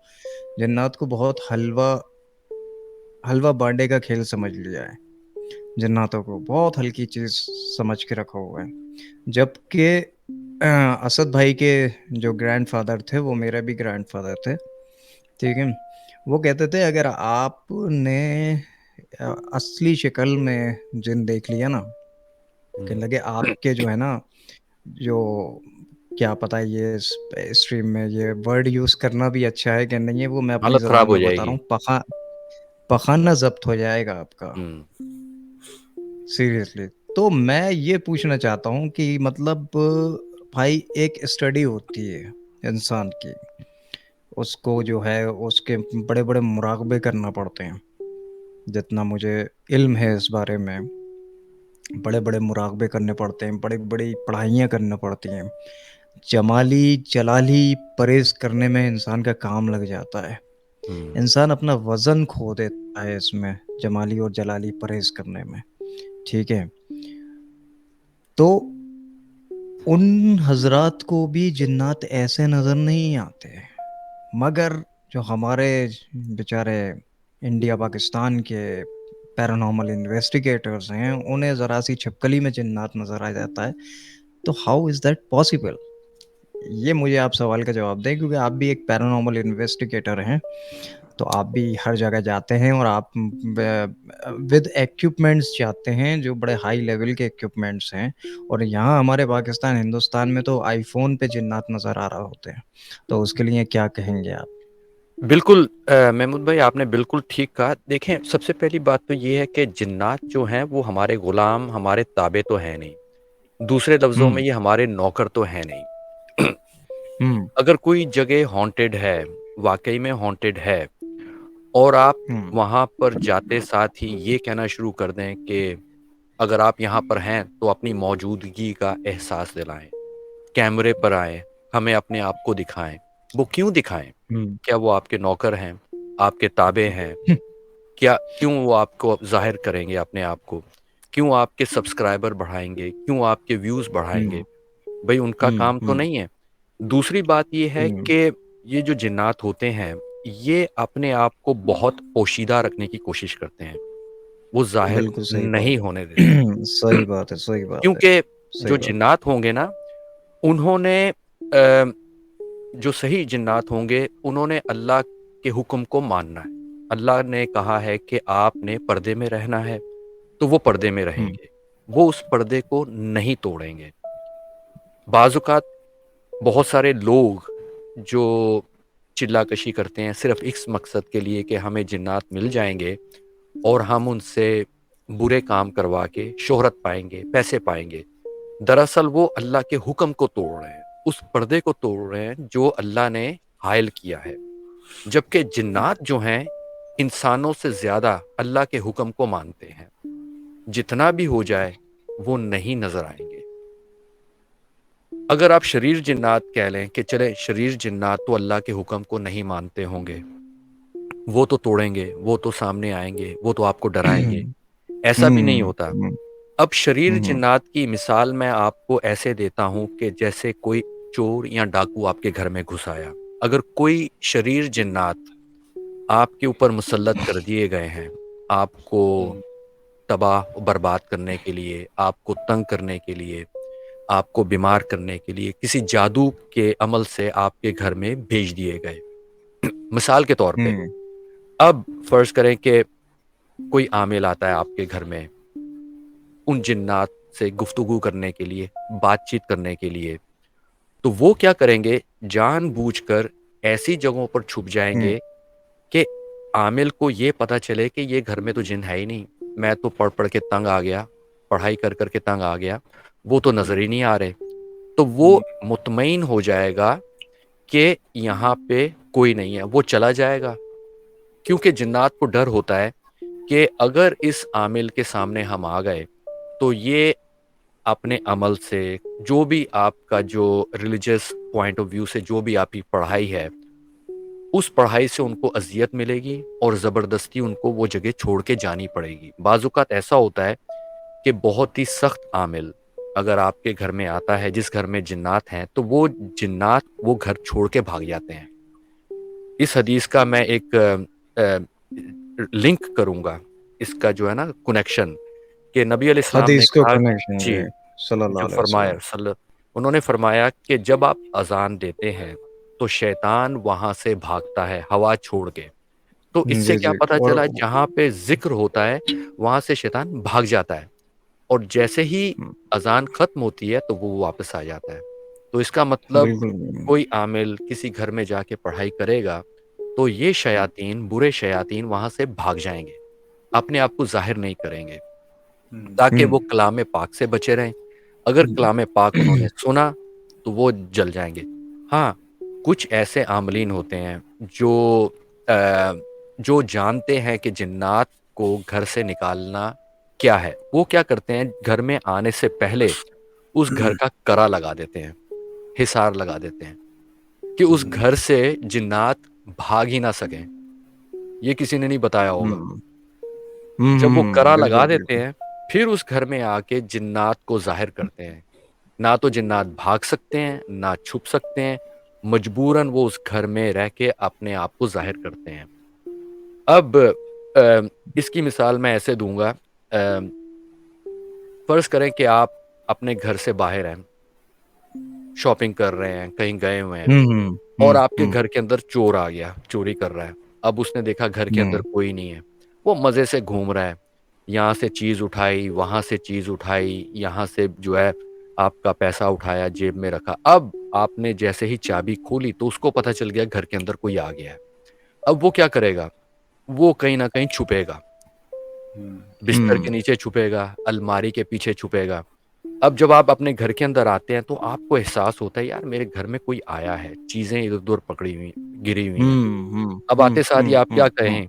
जिन्नात को बहुत हलवा हलवा बांडे का खेल समझ लिया है। जन्नातों को बहुत हल्की चीज समझ के रखा हुआ है। जबकि असद भाई के जो ग्रैंडफादर थे वो मेरे भी ग्रैंडफादर थे। ठीक है, वो कहते थे अगर आपने असली शक्ल में जिन देख लिया ना, कहने लगे आपके जो है ना, जो क्या पता ये स्ट्रीम में ये वर्ड यूज करना भी अच्छा है कि नहीं है, वो मैं अपनी हालत ख़राब जबान हो में बता रहा जाएगी। हूँ, पखाना जब्त हो जाएगा आपका, हुँ। सीरियसली। तो मैं ये पूछना चाहता हूँ कि मतलब भाई एक स्टडी होती है इंसान की, उसको जो है उसके बड़े बड़े मुराकबे करना पड़ते हैं, जितना मुझे इल्म है इस बारे में। बड़े बड़े मुराकबे करने पड़ते हैं, बड़ी बड़ी पढ़ाइयाँ करनी पड़ती हैं। जमाली जलाली परहेज करने में इंसान का काम लग जाता है। इंसान अपना वज़न खो देता है इसमें, जमाली और जलाली परहेज करने में, ठीक है? तो उन हज़रात को भी जिन्नात ऐसे नज़र नहीं आते, मगर जो हमारे बेचारे इंडिया पाकिस्तान के पैरानॉर्मल इन्वेस्टिगेटर्स हैं, उन्हें ज़रा सी छिपकली में जिन्नात नज़र आ जाता है। तो हाउ इज़ दैट पॉसिबल? ये मुझे आप सवाल का जवाब दें, क्योंकि आप भी एक पैरानॉर्मल इन्वेस्टिगेटर हैं। तो आप भी हर जगह जाते हैं और आप विद इक्विपमेंट्स जाते हैं जो बड़े हाई लेवल के इक्विपमेंट्स हैं, और यहाँ हमारे पाकिस्तान हिंदुस्तान में तो आईफोन पे जिन्नात नज़र आ रहा होते हैं। तो उसके लिए क्या कहेंगे आप? बिल्कुल महमूद भाई, आपने बिल्कुल ठीक कहा। देखें, सबसे पहली बात तो ये है कि जिन्नात जो हैं वो हमारे गुलाम, हमारे ताबे तो हैं नहीं। दूसरे लफ्ज़ों में हम्म ये हमारे नौकर तो हैं नहीं। हम्म अगर कोई जगह हॉन्टेड है, वाकई में हॉन्टेड है, और आप हम्म वहाँ पर जाते साथ ही ये कहना शुरू कर दें कि अगर आप यहाँ पर हैं तो अपनी मौजूदगी का एहसास दिलाएं, कैमरे पर आएं, हमें अपने आप को दिखाएं। वो क्यों दिखाएं? हम्म क्या वो आपके नौकर हैं, आपके ताबे हैं? क्या क्यों वो आपको ज़ाहिर करेंगे अपने आप को? क्यों आपके सब्सक्राइबर बढ़ाएंगे? क्यों आपके व्यूज़ बढ़ाएंगे? हम्म भाई, उनका काम तो हम्म नहीं है। दूसरी बात ये है हम्म कि ये जो जिन्नात होते हैं, ये अपने आप को बहुत पोशीदा रखने की कोशिश करते हैं। वो ज़ाहिर बिल्कुल सही नहीं बात होने देते। है। सही बात है, सही बात है, क्योंकि सही जो बात। जिन्नात होंगे ना, उन्होंने जो सही जिन्नात होंगे, उन्होंने अल्लाह के हुक्म को मानना है। अल्लाह ने कहा है कि आपने पर्दे में रहना है, तो वो पर्दे में हुँ, रहेंगे। वो उस पर्दे को नहीं तोड़ेंगे। बाज़-औक़ात बहुत सारे लोग जो चिल्ला-कशी करते हैं सिर्फ़ इस मकसद के लिए कि हमें जिन्नात मिल जाएँगे और हम उनसे बुरे काम करवा के शोहरत पाएँगे, पैसे पाएँगे। दरअसल वो अल्लाह के हुक्म को तोड़ रहे हैं, उस पर्दे को तोड़ रहे हैं जो अल्लाह ने हायल किया है। जबकि जिन्नात जो हैं, इंसानों से ज़्यादा अल्लाह के हुक्म को मानते हैं। जितना भी हो जाए, वो नहीं नज़र आएँगे। अगर आप शरीर जिन्नात कह लें कि चले शरीर जिन्नात तो अल्लाह के हुक्म को नहीं मानते होंगे, वो तो तोड़ेंगे, वो तो सामने आएँगे, वो तो आपको डराएँगे। हुँ, ऐसा भी नहीं हुँ, होता। हुँ, अब शरीर हुँ, जिन्नात की मिसाल मैं आपको ऐसे देता हूँ कि जैसे कोई चोर या डाकू आपके घर में घुस आया। अगर कोई शरीर जिन्नात आपके ऊपर मुसल्लत कर दिए गए हैं, आपको तबाह बर्बाद करने के लिए, आपको तंग करने के लिए, आपको बीमार करने के लिए, किसी जादू के अमल से आपके घर में भेज दिए गए। मिसाल के तौर पे, हुँ, अब फ़र्ज़ करें कि कोई आमिल आता है आपके घर में, उन जिन्नात से गुफ्तगू करने के लिए, बातचीत करने के लिए। तो वो क्या करेंगे, जानबूझकर ऐसी जगहों पर छुप हुँ, जाएँगे कि आमिल को ये पता चले कि ये घर में तो जिन है ही नहीं। मैं तो पढ़-पढ़ के तंग आ गया, पढ़ाई कर-कर के तंग आ गया, वो तो नज़र ही नहीं आ रहे। तो वो मुतमईन हो जाएगा कि यहाँ पे कोई नहीं है, वो चला जाएगा। क्योंकि जिन्नात को डर होता है कि अगर इस आमिल के सामने हम आ गए, तो ये अपने अमल से, जो भी आपका जो रिलीजियस पॉइंट ऑफ व्यू से जो भी आपकी पढ़ाई है, उस पढ़ाई से उनको अज़ियत मिलेगी और ज़बरदस्ती उनको वो जगह छोड़ के जानी पड़ेगी। बाज़-औक़ात ऐसा होता है कि बहुत ही सख्त आमिल अगर आपके घर में आता है, जिस घर में जिन्नात हैं, तो वो जिन्नात वो घर छोड़ के भाग जाते हैं। इस हदीस का मैं एक लिंक करूँगा, इसका जो है ना कनेक्शन, कि नबी अलैहिस्सलाम ने हदीस का कहा, कनेक्शन जी, जी, सल्लल्लाहु जो अलैहि फरमाया वसल्लम। उन्होंने फरमाया कि जब आप अज़ान देते हैं, तो शैतान वहाँ से भागता है हवा छोड़ के। तो इससे जी, क्या जी, पता और चला, जहाँ पे ज़िक्र होता है, वहाँ से शैतान भाग जाता है और जैसे ही हुँ, अज़ान ख़त्म होती है, तो वो वापस आ जाता है। तो इसका मतलब बिल्कुल, कोई आमिल किसी घर में जाके पढ़ाई करेगा, तो ये शयातीन, बुरे शयातीन वहाँ से भाग जाएँगे, अपने आप को ज़ाहिर नहीं करेंगे, ताकि हुँ, वो कलाम पाक से बचे रहें। अगर कलाम पाक उन्होंने सुना, तो वो जल जाएँगे। हाँ, कुछ ऐसे आमिलीन होते हैं जो जो जानते हैं कि जिन्नात को घर से निकालना क्या है, वो क्या करते हैं, घर में आने से पहले उस घर का करा लगा देते हैं, हिसार लगा देते हैं कि उस घर से जिन्नात भाग ही ना सकें। ये किसी ने नहीं बताया होगा। जब वो करा लगा बिल्कुल देते बिल्कुल। हैं, फिर उस घर में आके जिन्नात को ज़ाहिर करते हैं। ना तो जिन्नात भाग सकते हैं, ना छुप सकते हैं, मजबूरन वो उस घर में रह के अपने आप को ज़ाहिर करते हैं। अब इसकी मिसाल मैं ऐसे दूँगा, फ़र्ज़ करें कि आप अपने घर से बाहर हैं, शॉपिंग कर रहे हैं, कहीं गए हुए हैं और आपके घर के अंदर चोर आ गया, चोरी कर रहा है। अब उसने देखा घर के अंदर कोई नहीं है, वो मज़े से घूम रहा है, यहाँ से चीज़ उठाई, वहाँ से चीज़ उठाई, यहाँ से जो है आपका पैसा उठाया, जेब में रखा। अब आपने जैसे ही चाबी खोली तो उसको पता चल गया घर के अंदर कोई आ गया है। अब वो क्या करेगा? वो कहीं न कहीं छुपेगा, बिस्तर के नीचे छुपेगा, अलमारी के पीछे छुपेगा। अब जब आप अपने घर के अंदर आते हैं तो आपको एहसास होता है, यार मेरे घर में कोई आया है, चीज़ें इधर-उधर पकड़ी हुई गिरी हुई हैं। अब आते साथ ही आप क्या कहें,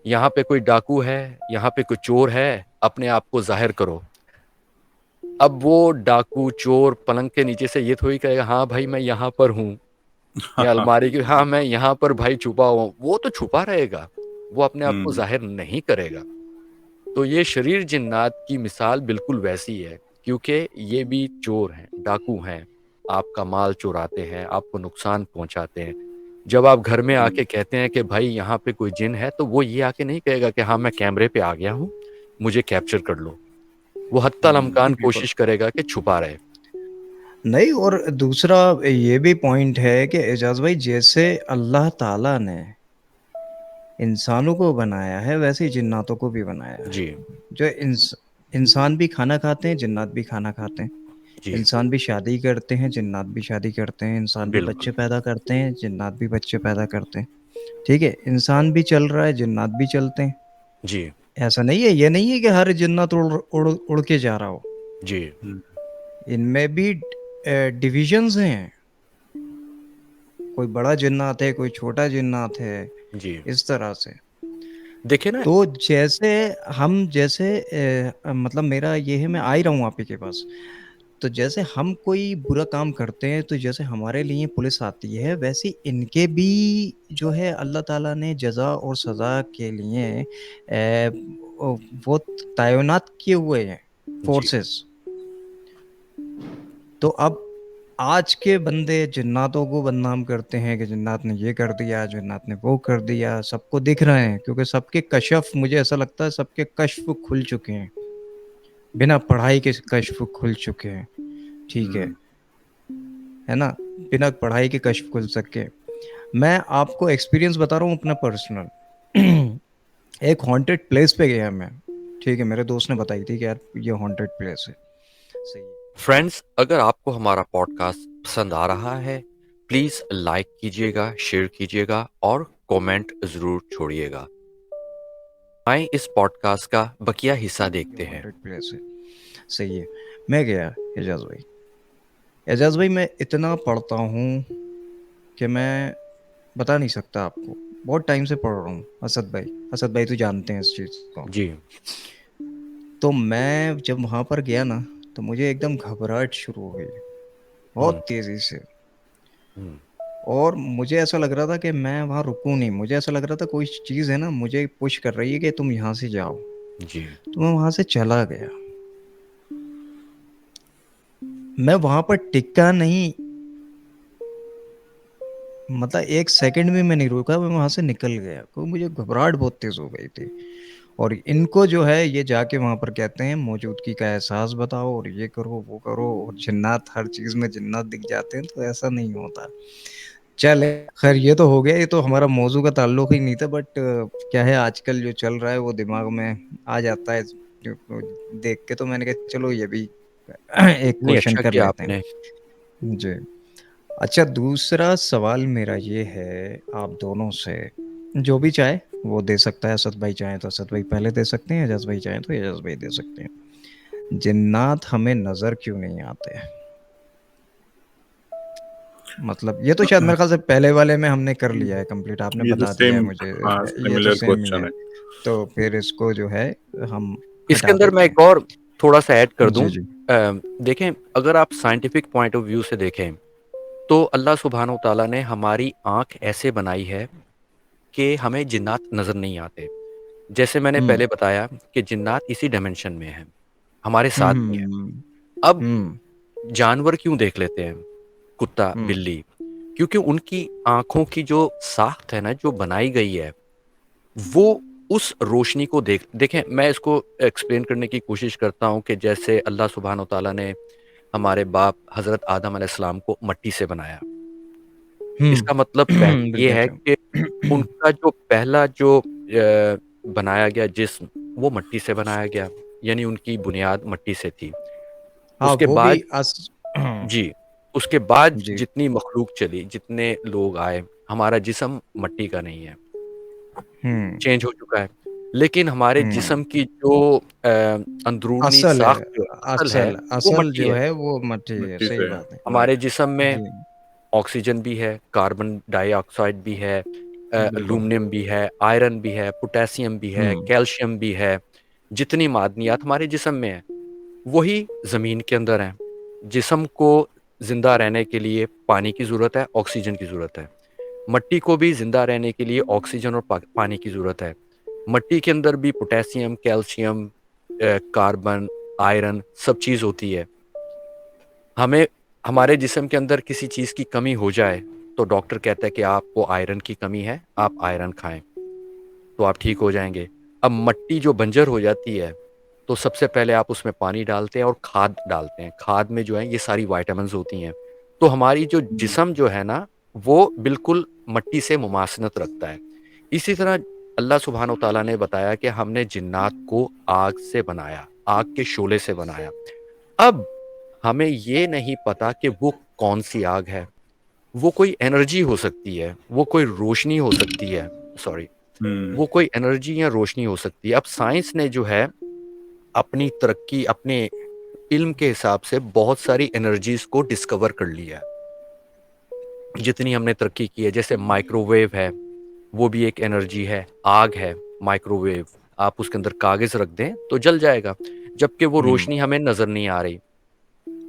यहाँ पे कोई डाकू है, यहाँ पे कोई चोर है, अपने आप को ज़ाहिर करो। अब वो डाकू, चोर पलंग के नीचे से ये थोड़ी कहेगा, हाँ भाई मैं यहाँ पर हूँ, या अलमारी की, हाँ मैं यहाँ पर भाई छुपा हुआ हूँ। वो तो छुपा रहेगा, वो अपने आप को ज़ाहिर नहीं करेगा। तो ये शरीर जिन्नात की मिसाल बिल्कुल वैसी है, क्योंकि ये भी चोर हैं, डाकू हैं, आपका माल चुराते हैं, आपको नुकसान पहुँचाते हैं। जब आप घर में आके कहते हैं कि भाई यहाँ पे कोई जिन है, तो वो ये आके नहीं कहेगा कि हाँ मैं कैमरे पे आ गया हूँ, मुझे कैप्चर कर लो। वो हत्तल अमकान बिल्कुल कोशिश करेगा कि छुपा रहे। नहीं। और दूसरा ये भी पॉइंट है कि एजाज भाई, जैसे अल्लाह ताला ने इंसानों को बनाया है वैसे ही जिन्नातों को भी बनाया है। जी, जो इंसान भी खाना खाते हैं, जिन्नात भी खाना खाते हैं। जी, इंसान भी शादी करते हैं, जिन्नात भी शादी करते हैं। इंसान भी बिल्कुल। बच्चे पैदा करते हैं, जिन्नात भी बच्चे पैदा करते हैं। ठीक है, इंसान भी चल रहा है, जिन्नात भी चलते हैं। जी, ऐसा नहीं है, ये नहीं है कि हर जिन्नात उड़ के जा रहा हो। जी, इनमें भी डिविजन्स हैं। कोई बड़ा जिन्नात है, कोई छोटा जिन्नात है, जी। इस तरह से। देखिए ना, तो जैसे हम जैसे मतलब मेरा ये है, मैं आ ही रहा हूँ आप ही के पास। तो जैसे हम कोई बुरा काम करते हैं तो जैसे हमारे लिए पुलिस आती है, वैसे इनके भी जो है अल्लाह ताला ने जज़ा और सज़ा के लिए वो तैनात किए हुए हैं जी, फोर्सेस। तो अब आज के बंदे जिन्नातों को बदनाम करते हैं कि जिन्नात ने ये कर दिया, जिन्नात ने वो कर दिया। सबको दिख रहे हैं, क्योंकि सबके कशफ, मुझे ऐसा लगता है सबके कश्फ खुल चुके हैं, बिना पढ़ाई के कश्फ खुल चुके हैं। ठीक है ना, बिना पढ़ाई के कश्फ खुल सके। मैं आपको एक्सपीरियंस बता रहा हूँ अपना पर्सनल। एक हॉन्टेड प्लेस पे गया मैं। ठीक है, मेरे दोस्त ने बताई थी कि यार ये हॉन्टेड प्लेस है। सही है। फ्रेंड्स, अगर आपको हमारा पॉडकास्ट पसंद आ रहा है, प्लीज़ लाइक कीजिएगा, शेयर कीजिएगा और कमेंट ज़रूर छोड़िएगा। आइए इस पॉडकास्ट का बकिया हिस्सा देखते हैं। हॉन्टेड प्लेस है। सही है। मैं गया एजाज भाई। एजाज भाई, मैं इतना पढ़ता हूँ कि मैं बता नहीं सकता आपको। बहुत टाइम से पढ़ रहा हूँ। असद भाई तो जानते हैं इस चीज़ को। जी, तो मैं जब वहाँ पर गया ना, तो मुझे एकदम घबराहट शुरू हो गई, हुँ, बहुत तेज़ी से। हुँ, और मुझे ऐसा लग रहा था कि मैं वहाँ रुकूं नहीं। मुझे ऐसा लग रहा था कोई चीज़ है ना मुझे पुश कर रही है कि तुम यहाँ से जाओ। जी, तो मैं वहाँ से चला गया। मैं वहाँ पर टिका नहीं, मतलब एक सेकंड भी मैं नहीं रुका, मैं वहाँ से निकल गया, क्योंकि मुझे घबराहट बहुत तेज़ हो गई थी। और इनको जो है ये जाके वहाँ पर कहते हैं मौजूदगी का एहसास बताओ और ये करो वो करो, और जिन्नात, हर चीज़ में जिन्नात दिख जाते हैं। तो ऐसा नहीं होता। चल खैर, ये तो हो गया, ये तो हमारा मौजू का ताल्लुक ही नहीं था। बट क्या है, आजकल जो चल रहा है वो दिमाग में आ जाता है देख के। तो मैंने कहा चलो ये भी एक नहीं क्वेश्चन अच्छा कर किया लेते हैं आपने। जी। अच्छा, दूसरा सवाल मेरा ये है आप दोनों से, जो भी चाहे वो दे सकता है। असद भाई चाहे तो असद भाई पहले दे सकते हैं, एजाज भाई चाहे तो एजाज भाई दे सकते हैं। जिन्नात हमें नज़र क्यों नहीं आते? मतलब ये तो शायद मेरे ख्याल से पहले वाले में हमने कर लिया है कंप्लीट, आपने ये तो बता दिया है सेम, मुझे। हाँ ये तो सिमिलर सेम ही क्वेश्चन है। है। तो फिर इसको जो है हम इसके हटा अंदर मैं देते एक और थोड़ा-सा ऐड कर हैं। दूँ। जी, जी। देखें, अगर आप साइंटिफिक पॉइंट ऑफ व्यू से देखें, तो अल्लाह सुब्हानहू तआला ने हमारी आँख ऐसे बनाई है कि हमें जिन्नात नज़र नहीं आते। जैसे मैंने हुँ। पहले बताया कि जिन्नात इसी डायमेंशन में हैं, हमारे हुँ, साथ ही हैं। हुँ, अब हुँ, जानवर क्यों देख लेते हैं, कुत्ता, हुँ, बिल्ली? क्योंकि उनकी आँखों की जो साख़्त है ना, जो बनाई गई है, वो उस रोशनी को देखें, मैं इसको एक्सप्लेन करने की कोशिश करता हूँ कि जैसे अल्लाह सुब्हानहू तआला ने हमारे बाप हज़रत आदम अलैहिस्सलाम को मिट्टी से बनाया। हुँ। इसका मतलब पहले ये बिल्कुल है सही। कि उनका जो पहला जो बनाया गया जिस्म, वो मिट्टी से बनाया गया, यानी उनकी बुनियाद मिट्टी से थी। हाँ, उसके वो भी बाद जी, उसके बाद जी। जितनी मख़लूक़ चली, जितने लोग आए, हमारा जिस्म मिट्टी का नहीं है, हुँ, चेंज हो चुका है। लेकिन हमारे हुँ। जिस्म की जो अंदरूनी असल है, साख़्त जो है, असल वो असल मिट्टी जो है। है वो मट्टी है, मिट्टी सही से है, बात है। हमारे राइट। जिस्म में जी। ऑक्सीजन भी है, कार्बन डाइऑक्साइड भी है, बिल्कुल। एल्यूमीनियम भी है, आयरन भी है, पोटेशियम भी है, हुँ, कैल्शियम भी है। जितनी मादनियात हमारे जिस्म में हैं, वही ज़मीन के अंदर हैं। जिस्म को ज़िंदा रहने के लिए पानी की ज़रूरत है, ऑक्सीजन की ज़रूरत है। मिट्टी को भी ज़िंदा रहने के लिए ऑक्सीजन और पानी की ज़रूरत है। मिट्टी के अंदर भी पोटेशियम, कैल्शियम, कार्बन, आयरन सब चीज़ होती है। हमें हमारे जिस्म के अंदर किसी चीज़ की कमी हो जाए, तो डॉक्टर कहता है कि आपको आयरन की कमी है, आप आयरन खाएँ, तो आप ठीक हो जाएँगे। अब मिट्टी जो बंजर हो जाती है, तो सबसे पहले आप उसमें पानी डालते हैं और खाद डालते हैं। खाद में जो है ये सारी विटामिन्स होती हैं। तो हमारी जो हुँ, जिस्म जो है ना, वो बिल्कुल मिट्टी से मुमासनत रखता है। इसी तरह अल्लाह सुब्हानहू तआला ने बताया कि हमने जिन्नात को आग से बनाया, आग के शोले से बनाया। अब हमें ये नहीं पता कि वो कौन-सी आग है। वो कोई एनर्जी हो सकती है, वो कोई रोशनी हो सकती है, सॉरी, हुँ, वो कोई एनर्जी या रोशनी हो सकती है। अब साइंस ने जो है अपनी तरक्की, अपने इल्म के हिसाब से बहुत सारी एनर्जीज़ को डिस्कवर कर लिया है। जितनी हमने तरक्की की है, जैसे माइक्रोवेव है, वो भी एक एनर्जी है, आग है, माइक्रोवेव। आप उसके अंदर कागज़ रख दें, तो जल जाएगा, जबकि वो हुँ, रोशनी हमें नज़र नहीं आ रही।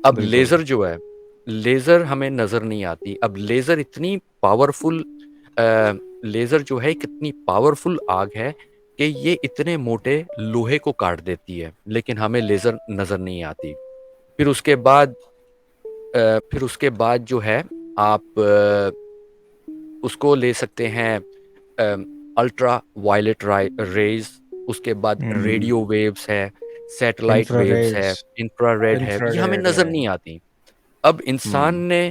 अब बिल्कुल। लेज़र जो है, लेज़र हमें नज़र नहीं आती। अब लेज़र इतनी पावरफुल लेज़र जो है एक इतनी पावरफुल आग है कि ये इतने मोटे लोहे को काट देती है, लेकिन हमें लेज़र नज़र नहीं आती। फिर उसके बाद जो है आप उसको ले सकते हैं अल्ट्रा वायलेट रेज़, उसके बाद हुँ, रेडियो वेव्स है, सैटेलाइट वेव्स है, इंफ्रारेड्स इंफ्रारेड है, ये हमें इंफ्रारेड नज़र है। नहीं आती। अब इंसान हुँ, ने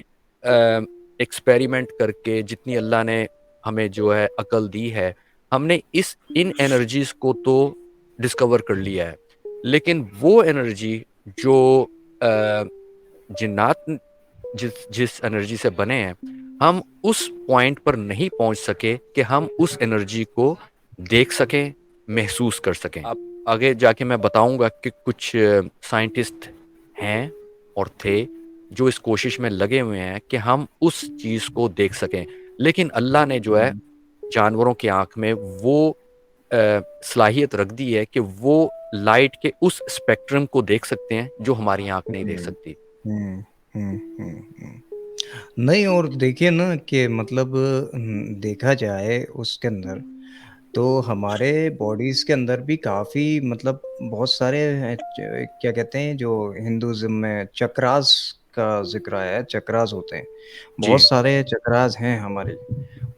एक्सपेरिमेंट करके जितनी अल्लाह ने हमें जो है अकल दी है, हमने इन एनर्जीज़ को तो डिस्कवर कर लिया है। लेकिन वो एनर्जी जो अ, जिन्नात जिस जिस एनर्जी से बने हैं, हम उस पॉइंट पर नहीं पहुँच सके कि हम उस एनर्जी को देख सकें, महसूस कर सकें। अब आगे जाके मैं बताऊँगा कि कुछ साइंटिस्ट हैं और थे, जो इस कोशिश में लगे हुए हैं कि हम उस चीज़ को देख सकें। लेकिन अल्लाह ने जो है हुँ, जानवरों की आँख में वो सलाहियत रख दी है कि वो लाइट के उस स्पेक्ट्रम को देख सकते हैं, जो हमारी आँख नहीं देख हुँ, सकती। हुँ, हुँ, हुँ, हुँ। नहीं और देखिए ना कि मतलब देखा जाए उसके अंदर तो हमारे बॉडीज़ के अंदर भी काफ़ी मतलब बहुत सारे क्या कहते हैं जो हिंदुइज़्म में चक्रास का ज़िक्र आया है, चक्रास होते हैं। बहुत जी, सारे चक्रास हैं हमारी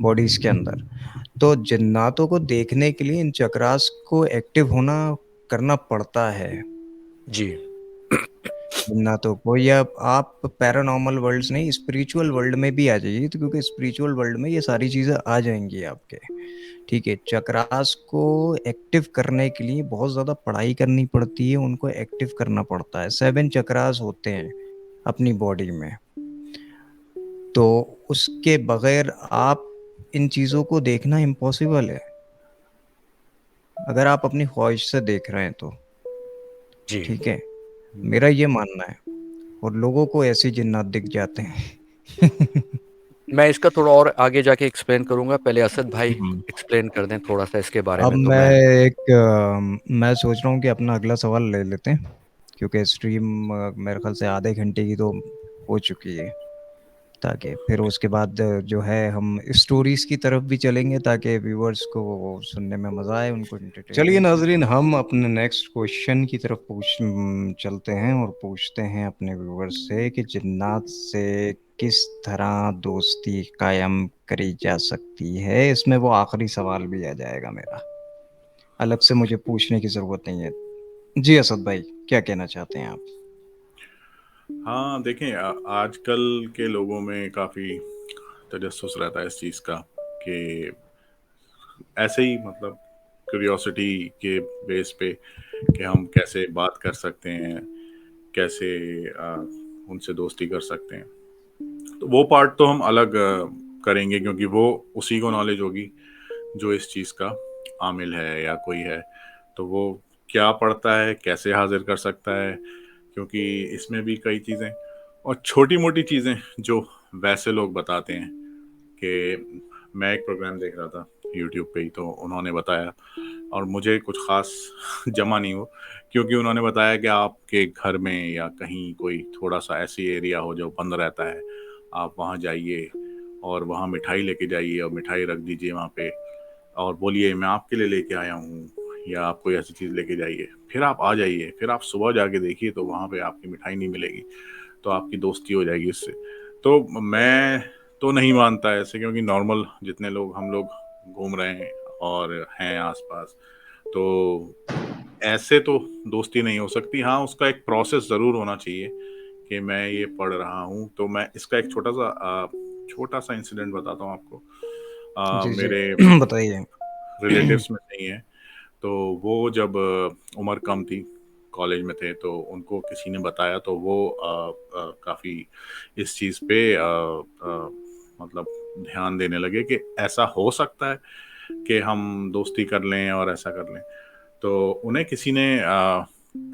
बॉडीज़ के अंदर। तो जिन्नातों को देखने के लिए इन चक्रास को एक्टिव होना करना पड़ता है। जी। जिन्नातों को या आप पैरानॉर्मल वर्ल्ड्स नहीं स्पिरिचुअल वर्ल्ड में भी आ जाइए तो क्योंकि स्पिरिचुअल वर्ल्ड में ये सारी चीज़ें आ जाएँगी आपके। ठीक है, चक्रास को एक्टिव करने के लिए बहुत ज़्यादा पढ़ाई करनी पड़ती है, उनको एक्टिव करना पड़ता है। 7 चक्रास होते हैं अपनी बॉडी में, तो उसके बगैर आप इन चीज़ों को देखना इम्पॉसिबल है, अगर आप अपनी ख्वाहिश से देख रहे हैं तो, जी। ठीक है? हुँ, मेरा ये मानना है और लोगों को ऐसे जिन्नात दिख जाते हैं। मैं इसका थोड़ा और आगे जाके एक्सप्लेन करूंगा, पहले असद भाई हम्म। एक्सप्लेन कर दें थोड़ा सा इसके बारे अब में, तो मैं मैं मैं सोच रहा हूँ कि अपना अगला सवाल ले लेते हैं, क्योंकि स्ट्रीम मेरे ख्याल से आधे घंटे की तो हो चुकी है, ताकि फिर उसके बाद जो है हम स्टोरीज की तरफ भी चलेंगे, ताकि व्यूअर्स को सुनने में मज़ा आए, उनको चलिए जी जी नाजरीन, हम अपने नेक्स्ट क्वेश्चन की तरफ चलते हैं और पूछते हैं अपने व्यूअर्स से कि जिन्नात से किस तरह दोस्ती कायम करी जा सकती है। इसमें वो आखिरी सवाल भी आ जाएगा मेरा, अलग से मुझे पूछने की ज़रूरत नहीं है। जी असद भाई, क्या कहना चाहते हैं आप? हाँ देखें, आजकल के लोगों में काफ़ी तजस्सुस रहता है इस चीज़ का कि ऐसे ही मतलब क्यूरियोसिटी के बेस पे कि हम कैसे बात कर सकते हैं, कैसे उनसे दोस्ती कर सकते हैं। तो वो पार्ट तो हम अलग करेंगे, क्योंकि वो उसी को नॉलेज होगी जो इस चीज़ का आमिल है या कोई है। तो वो क्या पढ़ता है, कैसे हाजिर कर सकता है, क्योंकि इसमें भी कई चीज़ें और छोटी मोटी चीज़ें जो वैसे लोग बताते हैं कि मैं एक प्रोग्राम देख रहा था यूट्यूब पे ही, तो उन्होंने बताया और मुझे कुछ ख़ास जमा नहीं हो, क्योंकि उन्होंने बताया कि आपके घर में या कहीं कोई थोड़ा-सा ऐसी एरिया हो जो बंद रहता है, आप वहाँ जाइए और वहाँ मिठाई लेके जाइए और मिठाई रख दीजिए वहाँ पे और बोलिए मैं आपके लिए लेके आया हूँ, या आप कोई ऐसी चीज़ लेके जाइए। फिर आप आ जाइए, फिर आप सुबह जाके देखिए तो वहाँ पे आपकी मिठाई नहीं मिलेगी, तो आपकी दोस्ती हो जाएगी उससे। तो मैं तो नहीं मानता ऐसे, क्योंकि नॉर्मल जितने लोग हम लोग घूम रहे हैं और हैं आस-पास, तो ऐसे तो दोस्ती नहीं हो सकती। हाँ, उसका एक प्रोसेस ज़रूर होना चाहिए कि मैं ये पढ़ रहा हूँ, तो मैं इसका एक छोटा-सा इंसिडेंट बताता हूँ आपको। जी जी, मेरे बताइए। रिलेटिव्स में से ही हैं, तो वो जब उम्र कम थी, कॉलेज में थे, तो उनको किसी ने बताया, तो वो काफ़ी इस चीज़ पे मतलब ध्यान देने लगे कि ऐसा हो सकता है कि हम दोस्ती कर लें और ऐसा कर लें। तो उन्हें किसी ने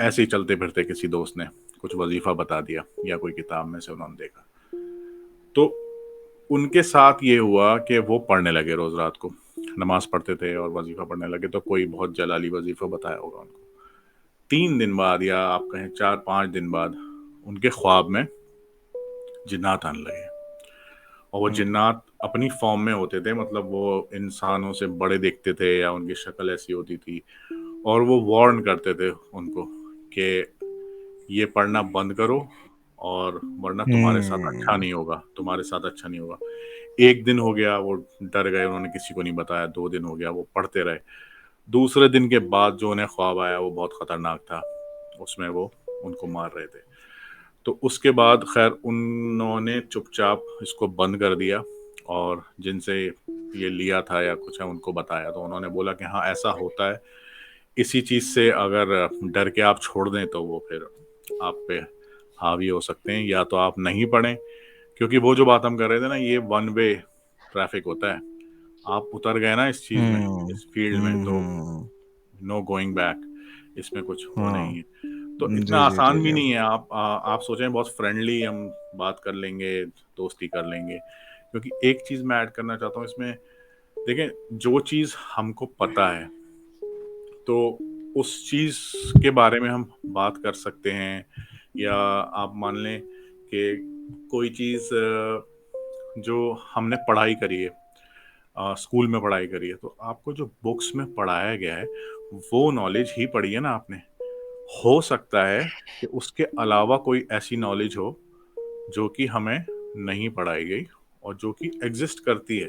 ऐसे ही चलते-फिरते किसी दोस्त ने कुछ वज़ीफ़ा बता दिया या कोई किताब में से उन्होंने देखा। तो उनके साथ ये हुआ कि वो पढ़ने लगे रोज़ रात को। नमाज़ पढ़ते थे और वज़ीफ़ा पढ़ने लगे, तो कोई बहुत जलाली वज़ीफ़ा बताया होगा उनको। 3 दिन बाद या आप कहें 4-5 दिन बाद उनके ख्वाब में जिन्नात आने लगे। और वो हम्म। जिन्नात अपनी फ़ॉर्म में होते थे, मतलब वो इंसानों से बड़े दिखते थे या उनकी शक्ल ऐसी होती थी, और वो वार्न करते थे उनको कि ये पढ़ना बंद करो और वरना तुम्हारे साथ अच्छा हम्म। नहीं होगा, तुम्हारे साथ अच्छा नहीं होगा। 1 दिन हो गया वो डर गए, उन्होंने किसी को नहीं बताया, 2 दिन हो गया वो पढ़ते रहे। दूसरे दिन के बाद जो उन्हें ख्वाब आया वो बहुत खतरनाक था, उसमें वो उनको मार रहे थे। तो उसके बाद खैर उन्होंने चुपचाप इसको बंद कर दिया, और जिनसे ये लिया था या कुछ है उनको बताया, तो उन्होंने बोला कि हाँ ऐसा होता है, इसी चीज़ से अगर डर के आप छोड़ दें तो वो फिर आप पे हावी हो सकते हैं, या तो आप नहीं पढ़ें, क्योंकि वो जो बात हम कर रहे थे ना, ये वन वे ट्रैफिक होता है। आप उतर गए ना इस चीज़ में, हम्म। इस फील्ड में, तो हम्म। नो गोइंग बैक, इसमें कुछ वो हाँ। नहीं है। तो इतना जी जी जी आसान भी जी। नहीं है। आप सोचें बहुत फ्रेंडली हम बात कर लेंगे, दोस्ती कर लेंगे, क्योंकि एक चीज़ मैं ऐड करना चाहता हूँ इसमें। देखें, जो चीज़ हमको पता है, तो उस चीज़ के बारे में हम बात कर सकते हैं, या आप मान लें कि कोई चीज़ जो हमने पढ़ाई करी है, स्कूल में पढ़ाई करी है, तो आपको जो बुक्स में पढ़ाया गया है, वो नॉलेज ही पढ़ी है ना आपने। हो सकता है कि उसके अलावा कोई ऐसी नॉलेज हो जो कि हमें नहीं पढ़ाई गई और जो कि एग्जिस्ट करती है।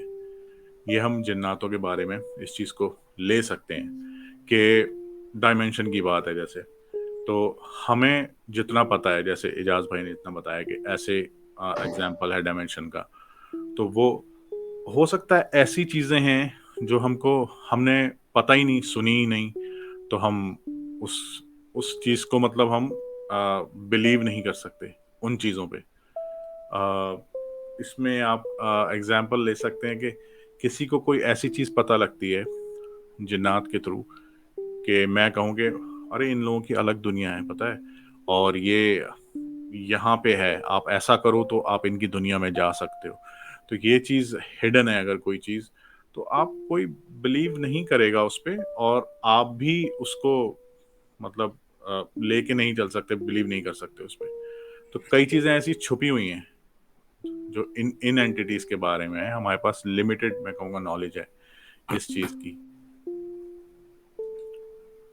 ये हम जिन्नातों के बारे में इस चीज़ को ले सकते हैं कि डायमेंशन की बात है जैसे, तो हमें जितना पता है, जैसे एजाज भाई ने इतना बताया कि ऐसे एग्जाम्पल है डायमेंशन का, तो वो हो सकता है ऐसी चीज़ें हैं जो हमने पता ही नहीं, सुनी ही नहीं, तो हम उस उस चीज़ को मतलब हम बिलीव नहीं कर सकते उन चीज़ों पे। इसमें आप एग्जाम्पल ले सकते हैं कि किसी को कोई ऐसी चीज़ पता लगती है जिन्नात के थ्रू, कि मैं कहूँ कि अरे इन लोगों की अलग दुनिया है पता है, और ये यहाँ पे है, आप ऐसा करो तो आप इनकी दुनिया में जा सकते हो। तो ये चीज हिडन है अगर कोई चीज, तो आप कोई बिलीव नहीं करेगा उस पे, और आप भी उसको मतलब लेके नहीं चल सकते, बिलीव नहीं कर सकते उस पे। तो कई चीजें ऐसी छुपी हुई हैं जो इन एंटिटीज के बारे में है, हमारे पास लिमिटेड मैं कहूँगा नॉलेज है इस चीज की।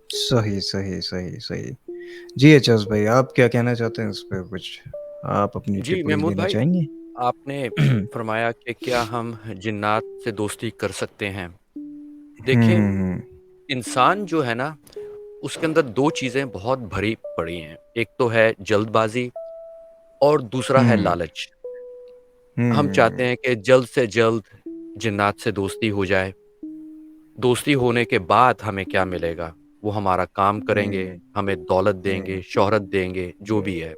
सही सही सही सही। जी एचएस भाई, आप क्या कहना चाहते हैं इस पे? कुछ आप अपनी जी, टिप्पणी महमूद देना भाई, चाहेंगे? आपने फरमाया कि क्या हम जिन्नात से दोस्ती कर सकते हैं। देखिए, हम्म। इंसान जो है ना, उसके अंदर 2 चीज़ें बहुत भरी पड़ी हैं। एक तो है जल्दबाज़ी और दूसरा है हम्म। लालच। हम चाहते हम्म। हैं कि जल्द से जल्द जिन्नात से दोस्ती हो जाए। दोस्ती होने के बाद हमें क्या मिलेगा? वो हमारा काम करेंगे, हम्म। हमें दौलत देंगे, हम्म। शोहरत देंगे, जो भी है।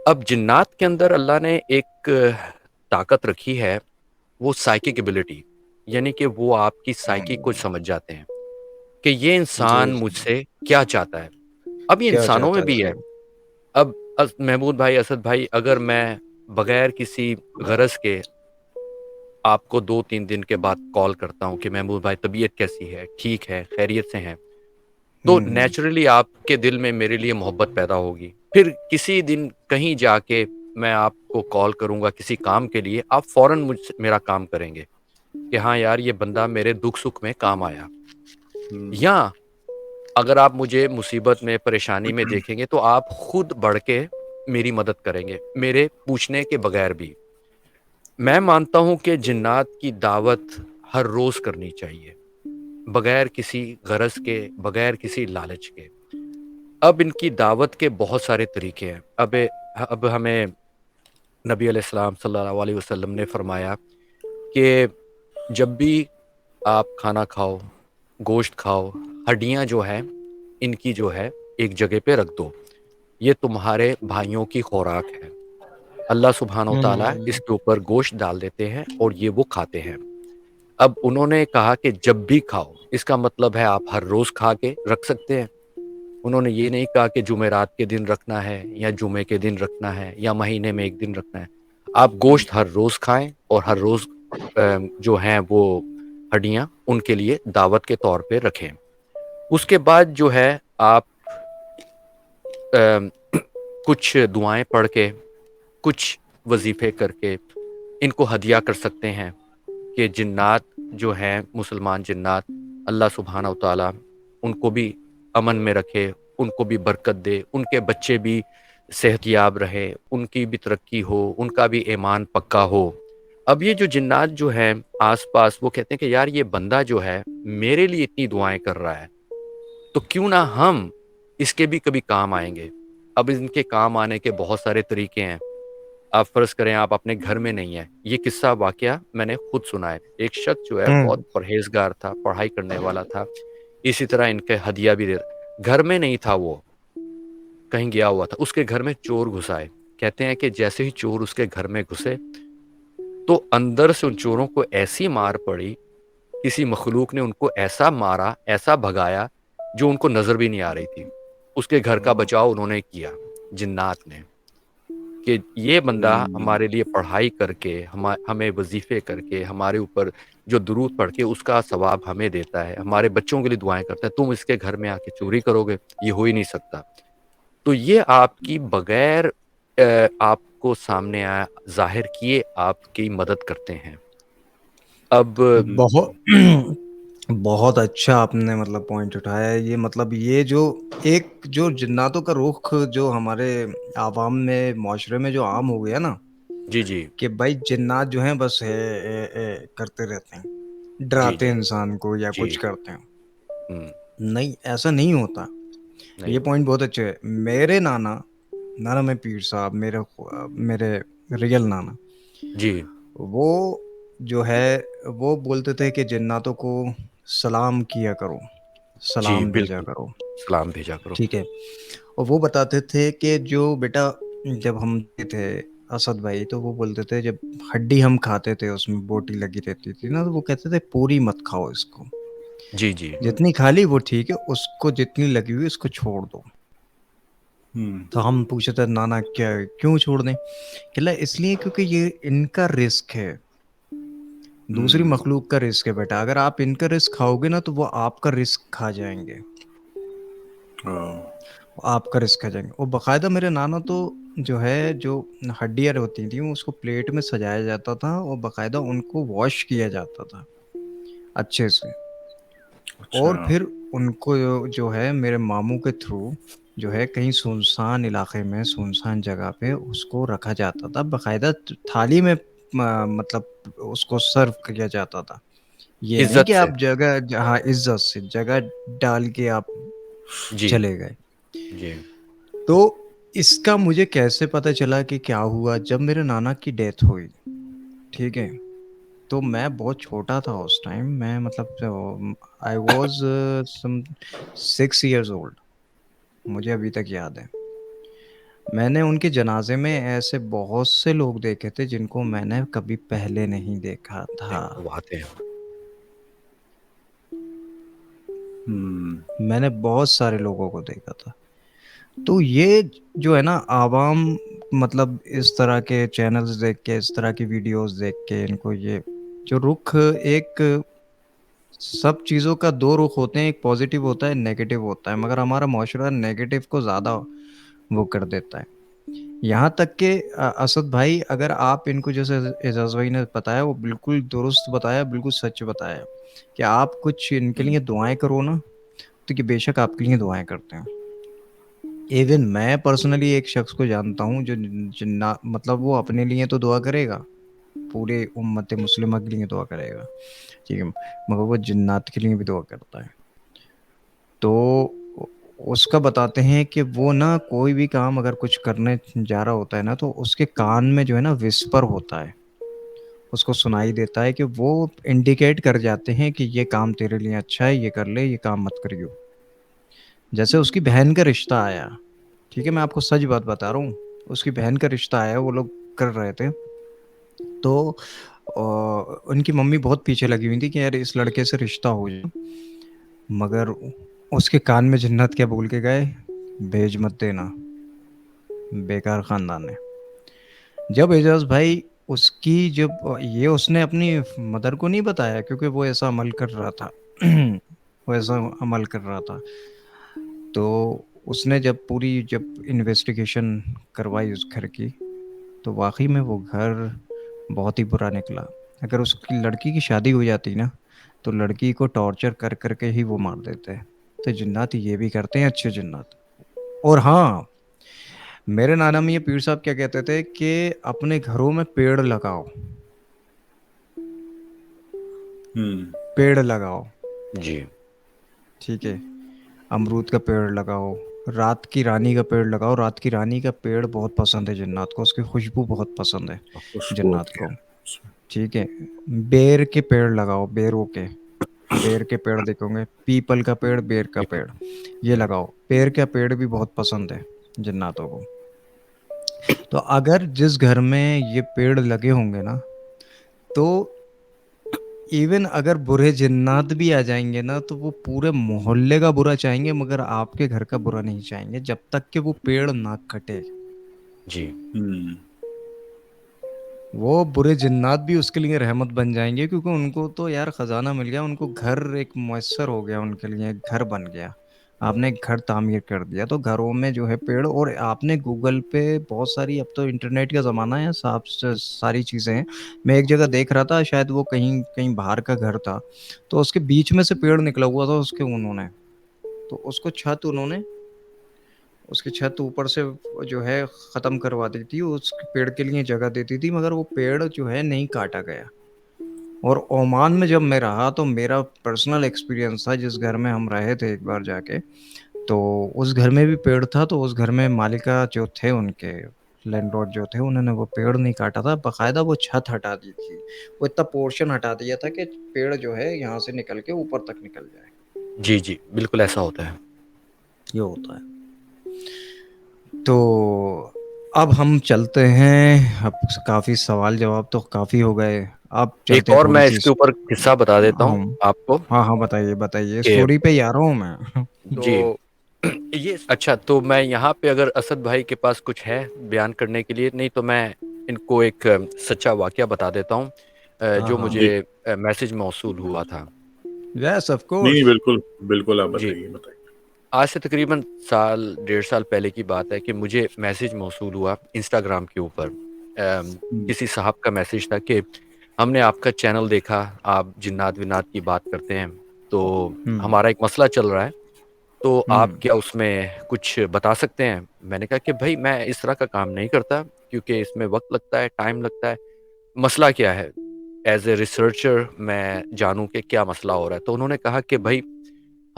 अब जिन्नात के अंदर अल्लाह ने एक ताकत रखी है, वो साइकिक एबिलिटी, यानी कि वो आपकी साइकी को समझ जाते हैं कि ये जी इंसान जी। मुझसे क्या चाहता है। अब ये क्या इंसानों चाहता में है? भी है। सही। अब महमूद भाई, असद भाई, अगर मैं बगैर किसी गरज के आपको 2-3 दिन के बाद कॉल करता हूँ कि महमूद भाई तबीयत कैसी है? ठीक है, खैरियत से हैं। तो हम्म। नेचुरली आपके दिल में मेरे लिए मोहब्बत पैदा होगी। फिर किसी दिन कहीं जाके मैं आपको कॉल करूँगा किसी काम के लिए, आप फ़ौरन मुझसे मेरा काम करेंगे कि हाँ यार, ये बंदा मेरे दुख-सुख में काम आया। हम्म। या अगर आप मुझे मुसीबत में, परेशानी में देखेंगे तो आप खुद बढ़ के मेरी मदद करेंगे, मेरे पूछने के बगैर भी। मैं मानता हूँ कि जिन्नात की दावत हर रोज़ करनी चाहिए, बगैर किसी गरज के, बगैर किसी लालच के। अब इनकी दावत के बहुत सारे तरीके हैं। अब हमें नबी अलैहिस्सलाम सल्लल्लाहु अलैहि वसल्लम ने फरमाया कि जब भी आप खाना खाओ, गोश्त खाओ, हड्डियाँ जो हैं, इनकी जो है एक जगह पे रख दो। ये तुम्हारे भाइयों की खुराक है। अल्लाह सुब्हानहू तआला हम्म। इसके ऊपर गोश्त डाल देते हैं और ये वो खाते हैं। अब उन्होंने कहा कि जब भी खाओ, इसका मतलब है आप हर रोज़ खा के रख सकते हैं। उन्होंने ये नहीं कहा कि जुमेरात के दिन रखना है या जुमे के दिन रखना है या महीने में 1 दिन रखना है। आप गोश्त हर रोज़ खाएँ और हर रोज़ जो हैं वो हड्डियाँ उनके लिए दावत के तौर पे रखें। उसके बाद जो है आप अ, कुछ दुआएँ पढ़ के, कुछ वज़ीफ़े करके इनको हदिया कर सकते हैं कि जिन्नात जो हैं, मुसलमान जिन्नात, अल्लाह सुब्हानहू तआला उनको भी अमन में रखे, उनको भी बरकत दे, उनके बच्चे भी सेहतयाब रहें, उनकी भी तरक्की हो, उनका भी ईमान पक्का हो। अब ये जो जिन्नात जो हैं आस-पास, वो कहते हैं कि यार, ये बंदा जो है मेरे लिए इतनी दुआएँ कर रहा है, तो क्यों ना हम इसके भी कभी काम आएँगे। अब इनके काम आने के बहुत सारे तरीके हैं। आप फ़र्ज़ करें आप अपने घर में नहीं हैं। ये किस्सा वाक़या मैंने खुद सुना है। एक शख़्स जो है बहुत हम्म। परहेज़गार था, पढ़ाई करने वाला था। इसी तरह इनके हदिया भी दे घर में नहीं था वो, कहीं गया हुआ था। उसके घर में चोर घुस आए। कहते हैं कि जैसे ही चोर उसके घर में घुसे, तो अंदर से उन चोरों को ऐसी मार पड़ी, किसी मख़लूक ने उनको ऐसा मारा, ऐसा भगाया, जो उनको नज़र भी नहीं आ रही थी। उसके घर का बचाव उन्होंने किया, जिन्नात ने। कि ये बंदा हम्म। हमारे लिए पढ़ाई करके, हमें वज़ीफ़े करके, हमारे ऊपर जो दुरूद पढ़ के उसका सवाब हमें देता है, हमारे बच्चों के लिए दुआएँ करता है, तुम इसके घर में आके चोरी करोगे, ये हो ही नहीं सकता। तो ये आपकी बगैर आपको सामने ज़ाहिर किए आपकी मदद करते हैं। अब बहुत बहुत अच्छा आपने मतलब पॉइंट उठाया है। ये मतलब ये जो एक जो जिन्नातों का रुख जो हमारे आवाम में, माशरे में जो आम हो गया ना, जी, जी। कि भाई जिन्नात जो हैं बस करते रहते हैं, जी, डराते जी। हैं इंसान को या जी। कुछ करते हैं। हुँ, नहीं, ऐसा नहीं होता। ये नहीं। पॉइंट बहुत अच्छे है। मेरे नाना, नाना में पीर साहब, मेरे रियल नाना, जी, वो जो है वो बोलते थे कि जिन्नातों को सलाम किया करो, जी, सलाम भेजा बिल्कुल। करो। सलाम भेजा करो। ठीक है। और वो बताते थे कि जो बेटा, जब हम थे असद भाई, तो वो बोलते थे जब हड्डी हम खाते थे उसमें बोटी लगी रहती थी ना, तो वो कहते थे पूरी मत खाओ इसको, जी, जी। जितनी खा ली वो ठीक है, उसको जितनी लगी हुई उसको छोड़ दो। हम्म। तो हम पूछे थे नाना क्या, क्यों छोड़ दें? कहला इसलिए क्योंकि ये इनका रिस्क है, दूसरी हम्म। मखलूक का रिस्क है बेटा, अगर आप इनका रिस्क खाओगे ना तो वो आपका रिस्क खा जाएंगे। हाँ। वो आपका रिस्क खा जाएंगे। और बाकायदा मेरे नाना तो जो है, जो हड्डियाँ होती थी उसको प्लेट में सजाया जाता था और बाकायदा उनको वॉश किया जाता था अच्छे से। अच्छा। और फिर उनको जो है मेरे मामू के थ्रू जो है कहीं सुनसान इलाके में, सुनसान जगह पे उसको रखा जाता था बाकायदा, थाली में मतलब उसको सर्व किया जाता था। ये नहीं इज्जत कि से। आप जगह जहाँ इज्जत से जगह डाल के आप जी। चले गए। जी। तो इसका मुझे कैसे पता चला कि क्या हुआ, जब मेरे नाना की डेथ हुई, ठीक है, तो मैं बहुत छोटा था उस टाइम, मैं मतलब I was some 6 years old, मुझे अभी तक याद है। मैंने उनके जनाजे में ऐसे बहुत से लोग देखे थे जिनको मैंने कभी पहले नहीं देखा क्या था। बात है। हम्म। मैंने बहुत सारे लोगों को देखा था। तो ये जो है ना आवाम, मतलब इस तरह के चैनल्स देख के, इस तरह की वीडियोस देख के, इनको ये जो रुख, एक सब चीज़ों का दो रुख होते हैं, एक पॉजिटिव होता है, नेगेटिव होता है, मगर हमारा माशरा नेगेटिव को ज़्यादा वो कर देता है। यहाँ तक कि असद भाई, अगर आप इनको, जैसे एजाज भाई ने बताया, वो बिल्कुल दुरुस्त बताया, बिल्कुल सच बताया कि आप कुछ इनके लिए दुआएं करो ना, तो कि बेशक आपके लिए दुआएं करते हैं। इवन मैं पर्सनली एक शख्स को जानता हूँ जो जिन्ना मतलब वो अपने लिए तो दुआ करेगा, पूरे उम्मत मुस्लिमा के लिए दुआ करेगा, ठीक है, मगर वो जिन्नात के लिए भी दुआ करता है। तो उसका बताते हैं कि वो ना कोई भी काम अगर कुछ करने जा रहा होता है ना, तो उसके कान में जो है ना विस्पर होता है, उसको सुनाई देता है कि वो इंडिकेट कर जाते हैं कि ये काम तेरे लिए अच्छा है, ये कर ले, ये काम मत करियो। जैसे उसकी बहन का रिश्ता आया, ठीक है, मैं आपको सच बात बता रहा हूँ, उसकी बहन का रिश्ता आया, वो लोग कर रहे थे, तो उनकी मम्मी बहुत पीछे लगी हुई थी कि यार इस लड़के से रिश्ता हो जाए, मगर उसके कान में जन्नत क्या बोल के गए, भेज मत देना, बेकार खानदान है। जब एजाज भाई उसकी, जब ये उसने अपनी मदर को नहीं बताया क्योंकि वो ऐसा अमल कर रहा था वो ऐसा अमल कर रहा था, तो उसने जब इन्वेस्टिगेशन करवाई उस घर की, तो वाकई में वो घर बहुत ही बुरा निकला। अगर उसकी लड़की की शादी हो जाती ना, तो लड़की को टॉर्चर कर करके ही वो मार देते हैं। तो जिन्नात ये भी करते हैं, अच्छे जिन्नात। और हाँ, मेरे नाना मियाँ पीर साहब क्या कहते थे कि अपने घरों में पेड़ लगाओ, हम्म। पेड़ लगाओ, जी। ठीक है, अमरूद का पेड़ लगाओ, रात की रानी का पेड़ लगाओ। रात की रानी का पेड़ बहुत पसंद है जिन्नात को, उसकी खुशबू बहुत पसंद है खुशबू जिन्नात होती है को, उसमें। ठीक है। बेर के पेड़ लगाओ, बेरों के, बेर के पेड़ देखोगे, पीपल का पेड़, बेर का पेड़, ये लगाओ। बेर का पेड़ भी बहुत पसंद है जिन्नातों को। तो अगर जिस घर में ये पेड़ लगे होंगे ना, तो इवन अगर बुरे जिन्नात भी आ जाएंगे ना, तो वो पूरे मोहल्ले का बुरा चाहेंगे, मगर आपके घर का बुरा नहीं चाहेंगे जब तक कि वो पेड़ ना कटे। जी। हम्म। वो बुरे जिन्नात भी उसके लिए रहमत बन जाएंगे, क्योंकि उनको तो यार खजाना मिल गया, उनको घर एक मुयस्सर हो गया, उनके लिए एक घर बन गया। आपने एक घर तामीर कर दिया, तो घरों में जो है पेड़, और आपने गूगल पे बहुत सारी, अब तो इंटरनेट का ज़माना है, साफ सारी चीज़ें हैं। मैं एक जगह देख रहा था, शायद वो कहीं कहीं बाहर का घर था, तो उसके बीच में से पेड़ निकला हुआ था उसके, उन्होंने तो उसको छत, उन्होंने उसकी छत ऊपर से जो है ख़त्म करवा दी थी, उस पेड़ के लिए जगह देती थी, मगर वो पेड़ जो है नहीं काटा गया। और ओमान में जब मैं रहा, तो मेरा पर्सनल एक्सपीरियंस था, जिस घर में हम रहे थे एक बार जाके, तो उस घर में भी पेड़ था, तो उस घर में मालिका जो थे उनके, लैंडलॉर्ड जो थे, उन्होंने वो पेड़ नहीं काटा था, बाकायदा वो छत हटा दी थी, वो इतना पोर्शन हटा दिया था कि पेड़ जो है यहाँ से निकल के ऊपर तक निकल जाए। जी। जी, बिल्कुल ऐसा होता है। ये होता है। तो अब हम चलते हैं, अब काफ़ी सवाल जवाब तो काफ़ी हो गए, अब एक चलते हैं और थोड़ी मैं सी। इसके ऊपर किस्सा बता देता हूँ हम, आपको हाँ हाँ, बताइए बताइए, कि स्टोरी पे ही आ रहा हूँ मैं जी। ये अच्छा, तो मैं यहाँ पे अगर असद भाई के पास कुछ है बयान करने के लिए, नहीं तो मैं इनको एक सच्चा वाकया बता देता हूँ। हाँ जो हाँ। जी। मुझे मैसेज मौसूल हुआ था। यस ऑफ नहीं, नहीं, कोर्स। बिल्कुल, बिल्कुल आप जी, बताइए, बताइए। आज से तकरीबन साल, डेढ़ साल पहले की बात है कि मुझे मैसेज मौसूल हुआ इंस्टाग्राम के ऊपर। हुँ, किसी साहब का मैसेज था कि हमने आपका चैनल देखा, आप जिन्नात-विन्नात की बात करते हैं, तो हम्म हमारा एक मसला चल रहा है, तो आप हम्म क्या उसमें कुछ बता सकते हैं? मैंने कहा कि भई मैं इस तरह का काम नहीं करता, क्योंकि इसमें वक़्त लगता है, टाइम लगता है। मसला क्या है? ऐज़ अ रिसर्चर मैं जानूँ कि क्या मसला हो रहा है। तो उन्होंने कहा कि भई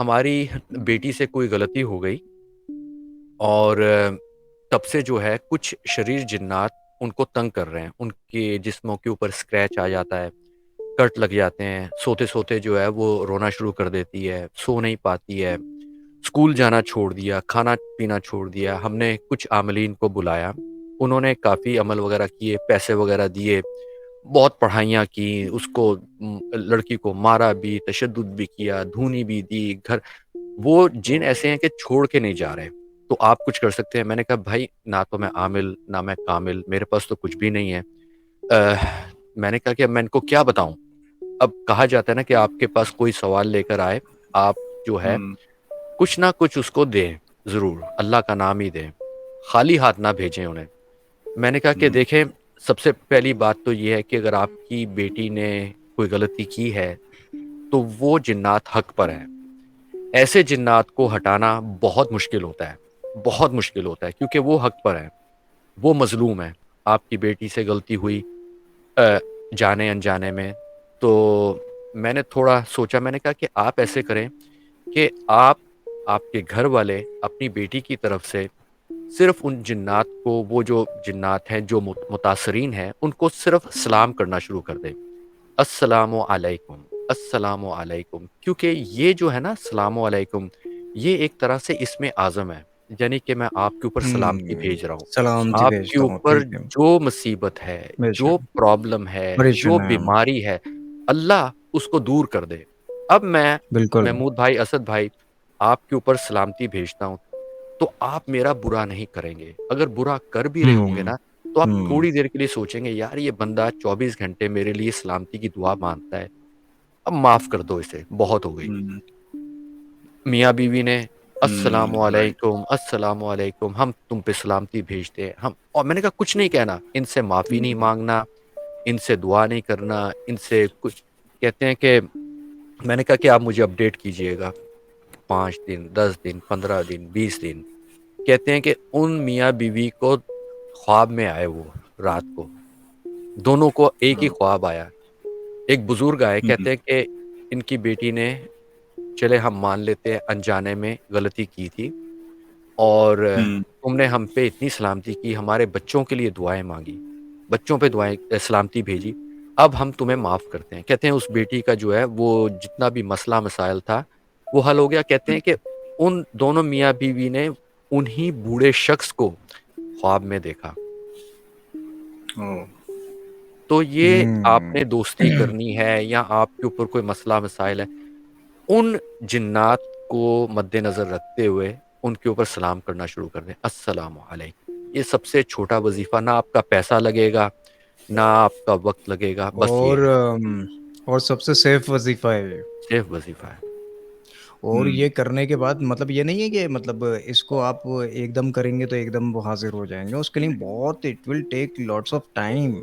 हमारी बेटी से कोई गलती हो गई और तब से जो है कुछ शरीर जिन्नात उनको तंग कर रहे हैं। उनके जिस्मों के ऊपर स्क्रैच आ जाता है, कट लग जाते हैं, सोते-सोते जो है वो रोना शुरू कर देती है, सो नहीं पाती है, स्कूल जाना छोड़ दिया, खाना-पीना छोड़ दिया। हमने कुछ आमलीन को बुलाया, उन्होंने काफ़ी अमल वगैरह किए, पैसे वगैरह दिए, बहुत पढ़ाइयाँ की, उसको लड़की को मारा भी, तशद्दुद भी किया, धूनी भी दी, घर वो जिन ऐसे हैं कि छोड़ के नहीं जा रहे, तो आप कुछ कर सकते हैं। मैंने कहा भाई ना तो मैं आमिल, ना मैं कामिल, मेरे पास तो कुछ भी नहीं है। मैंने कहा कि अब मैं इनको क्या बताऊँ? अब कहा जाता है ना कि आपके पास कोई सवाल लेकर आए, आप जो है हुँ, कुछ ना कुछ उसको दें ज़रूर, अल्लाह का नाम ही दें, खाली हाथ ना भेजें उन्हें। मैंने कहा कि हुँ, देखें, सबसे पहली बात तो ये है कि अगर आपकी बेटी ने कोई गलती की है, तो वो जिन्नात हक़ पर हैं। ऐसे जिन्नात को हटाना बहुत मुश्किल होता है, बहुत मुश्किल होता है, क्योंकि वो हक़ पर हैं, वो मज़लूम हैं। आपकी बेटी से गलती हुई अ, जाने-अनजाने में, तो मैंने थोड़ा सोचा, मैंने कहा कि आप ऐसे करें कि आप, आपके घर वाले अपनी बेटी की तरफ से सिर्फ़ उन जिन्नात को, वो जो जिन्नात हैं, जो मुतासरीन हैं, उनको सिर्फ़ सलाम करना शुरू कर दें। अस्सलामु अलैकुम, अस्सलामु अलैकुम, क्योंकि ये जो है ना सलामु अलैकुम, ये एक तरह से इसमें आज़म है, यानी कि मैं आपके ऊपर सलामती भेज रहा हूँ। सलामती आपके भेजता हूँ, ऊपर ठीक है। जो मुसीबत है, जो बेशक। प्रॉब्लम है, जो परेशान। बीमारी है, अल्लाह उसको दूर कर दे। अब मैं बिल्कुल। महमूद भाई, असद भाई, आपके ऊपर सलामती भेजता हूँ, तो आप मेरा बुरा नहीं करेंगे। अगर बुरा कर भी रहे होंगे हम्म ना, तो आप हम्म थोड़ी देर के लिए सोचेंगे, यार ये बंदा 24 घंटे मेरे लिए सलामती की दुआ माँगता है, अब माफ़ कर दो इसे, बहुत हो गई। हुँ, मियाँ-बीवी ने हुँ, राइट। अस्सलामु अलैकुम, हम तुम पे सलामती भेजते हैं, हम, और मैंने कहा कुछ नहीं कहना, इनसे माफ़ी नहीं हुँ, माँगना, इनसे दुआ नहीं करना, इनसे कुछ, कहते हैं कि मैंने कहा कि आप मुझे अपडेट कीजिएगा, 5 दिन, 10 दिन, 15 दिन, 20 दिन। कहते हैं कि उन मियाँ-बीवी को ख्वाब में आए वो रात को, दोनों को एक ही हाँ, ख्वाब आया। एक बुज़ुर्ग आए, हुँ, कहते हैं कि इनकी बेटी ने, चले हम मान लेते हैं अनजाने में गलती की थी, और हुँ, तुमने हम पे इतनी सलामती की, हमारे बच्चों के लिए दुआएँ माँगी, बच्चों पे दुआएँ सलामती भेजी, अब हम तुम्हें माफ़ करते हैं। कहते हैं उस बेटी का जो है वो जितना भी मसला-मसाइल था, वो हल हो गया। कहते हुँ, हैं कि उन दोनों मियाँ-बीवी ने उन्हीं बूढ़े शख्स को ख्वाब में देखा। ओह! तो ये हम्म आपने दोस्ती करनी है या आपके ऊपर कोई मसला-मसाइल है, उन जिन्नात को मद्देनज़र रखते हुए उनके ऊपर सलाम करना शुरू कर दें, अस्सलामु अलैकुम। ये सबसे छोटा वज़ीफ़ा, ना आपका पैसा लगेगा, ना आपका वक़्त लगेगा, बस ये है, और सबसे सेफ वजीफा है ये। सिर्फ़ वज़ीफ़ा है। और हुँ, ये करने के बाद मतलब ये नहीं है कि मतलब इसको आप एकदम करेंगे तो एकदम वो हाजिर हो जाएंगे, उसके लिए बहुत it will take lots of time.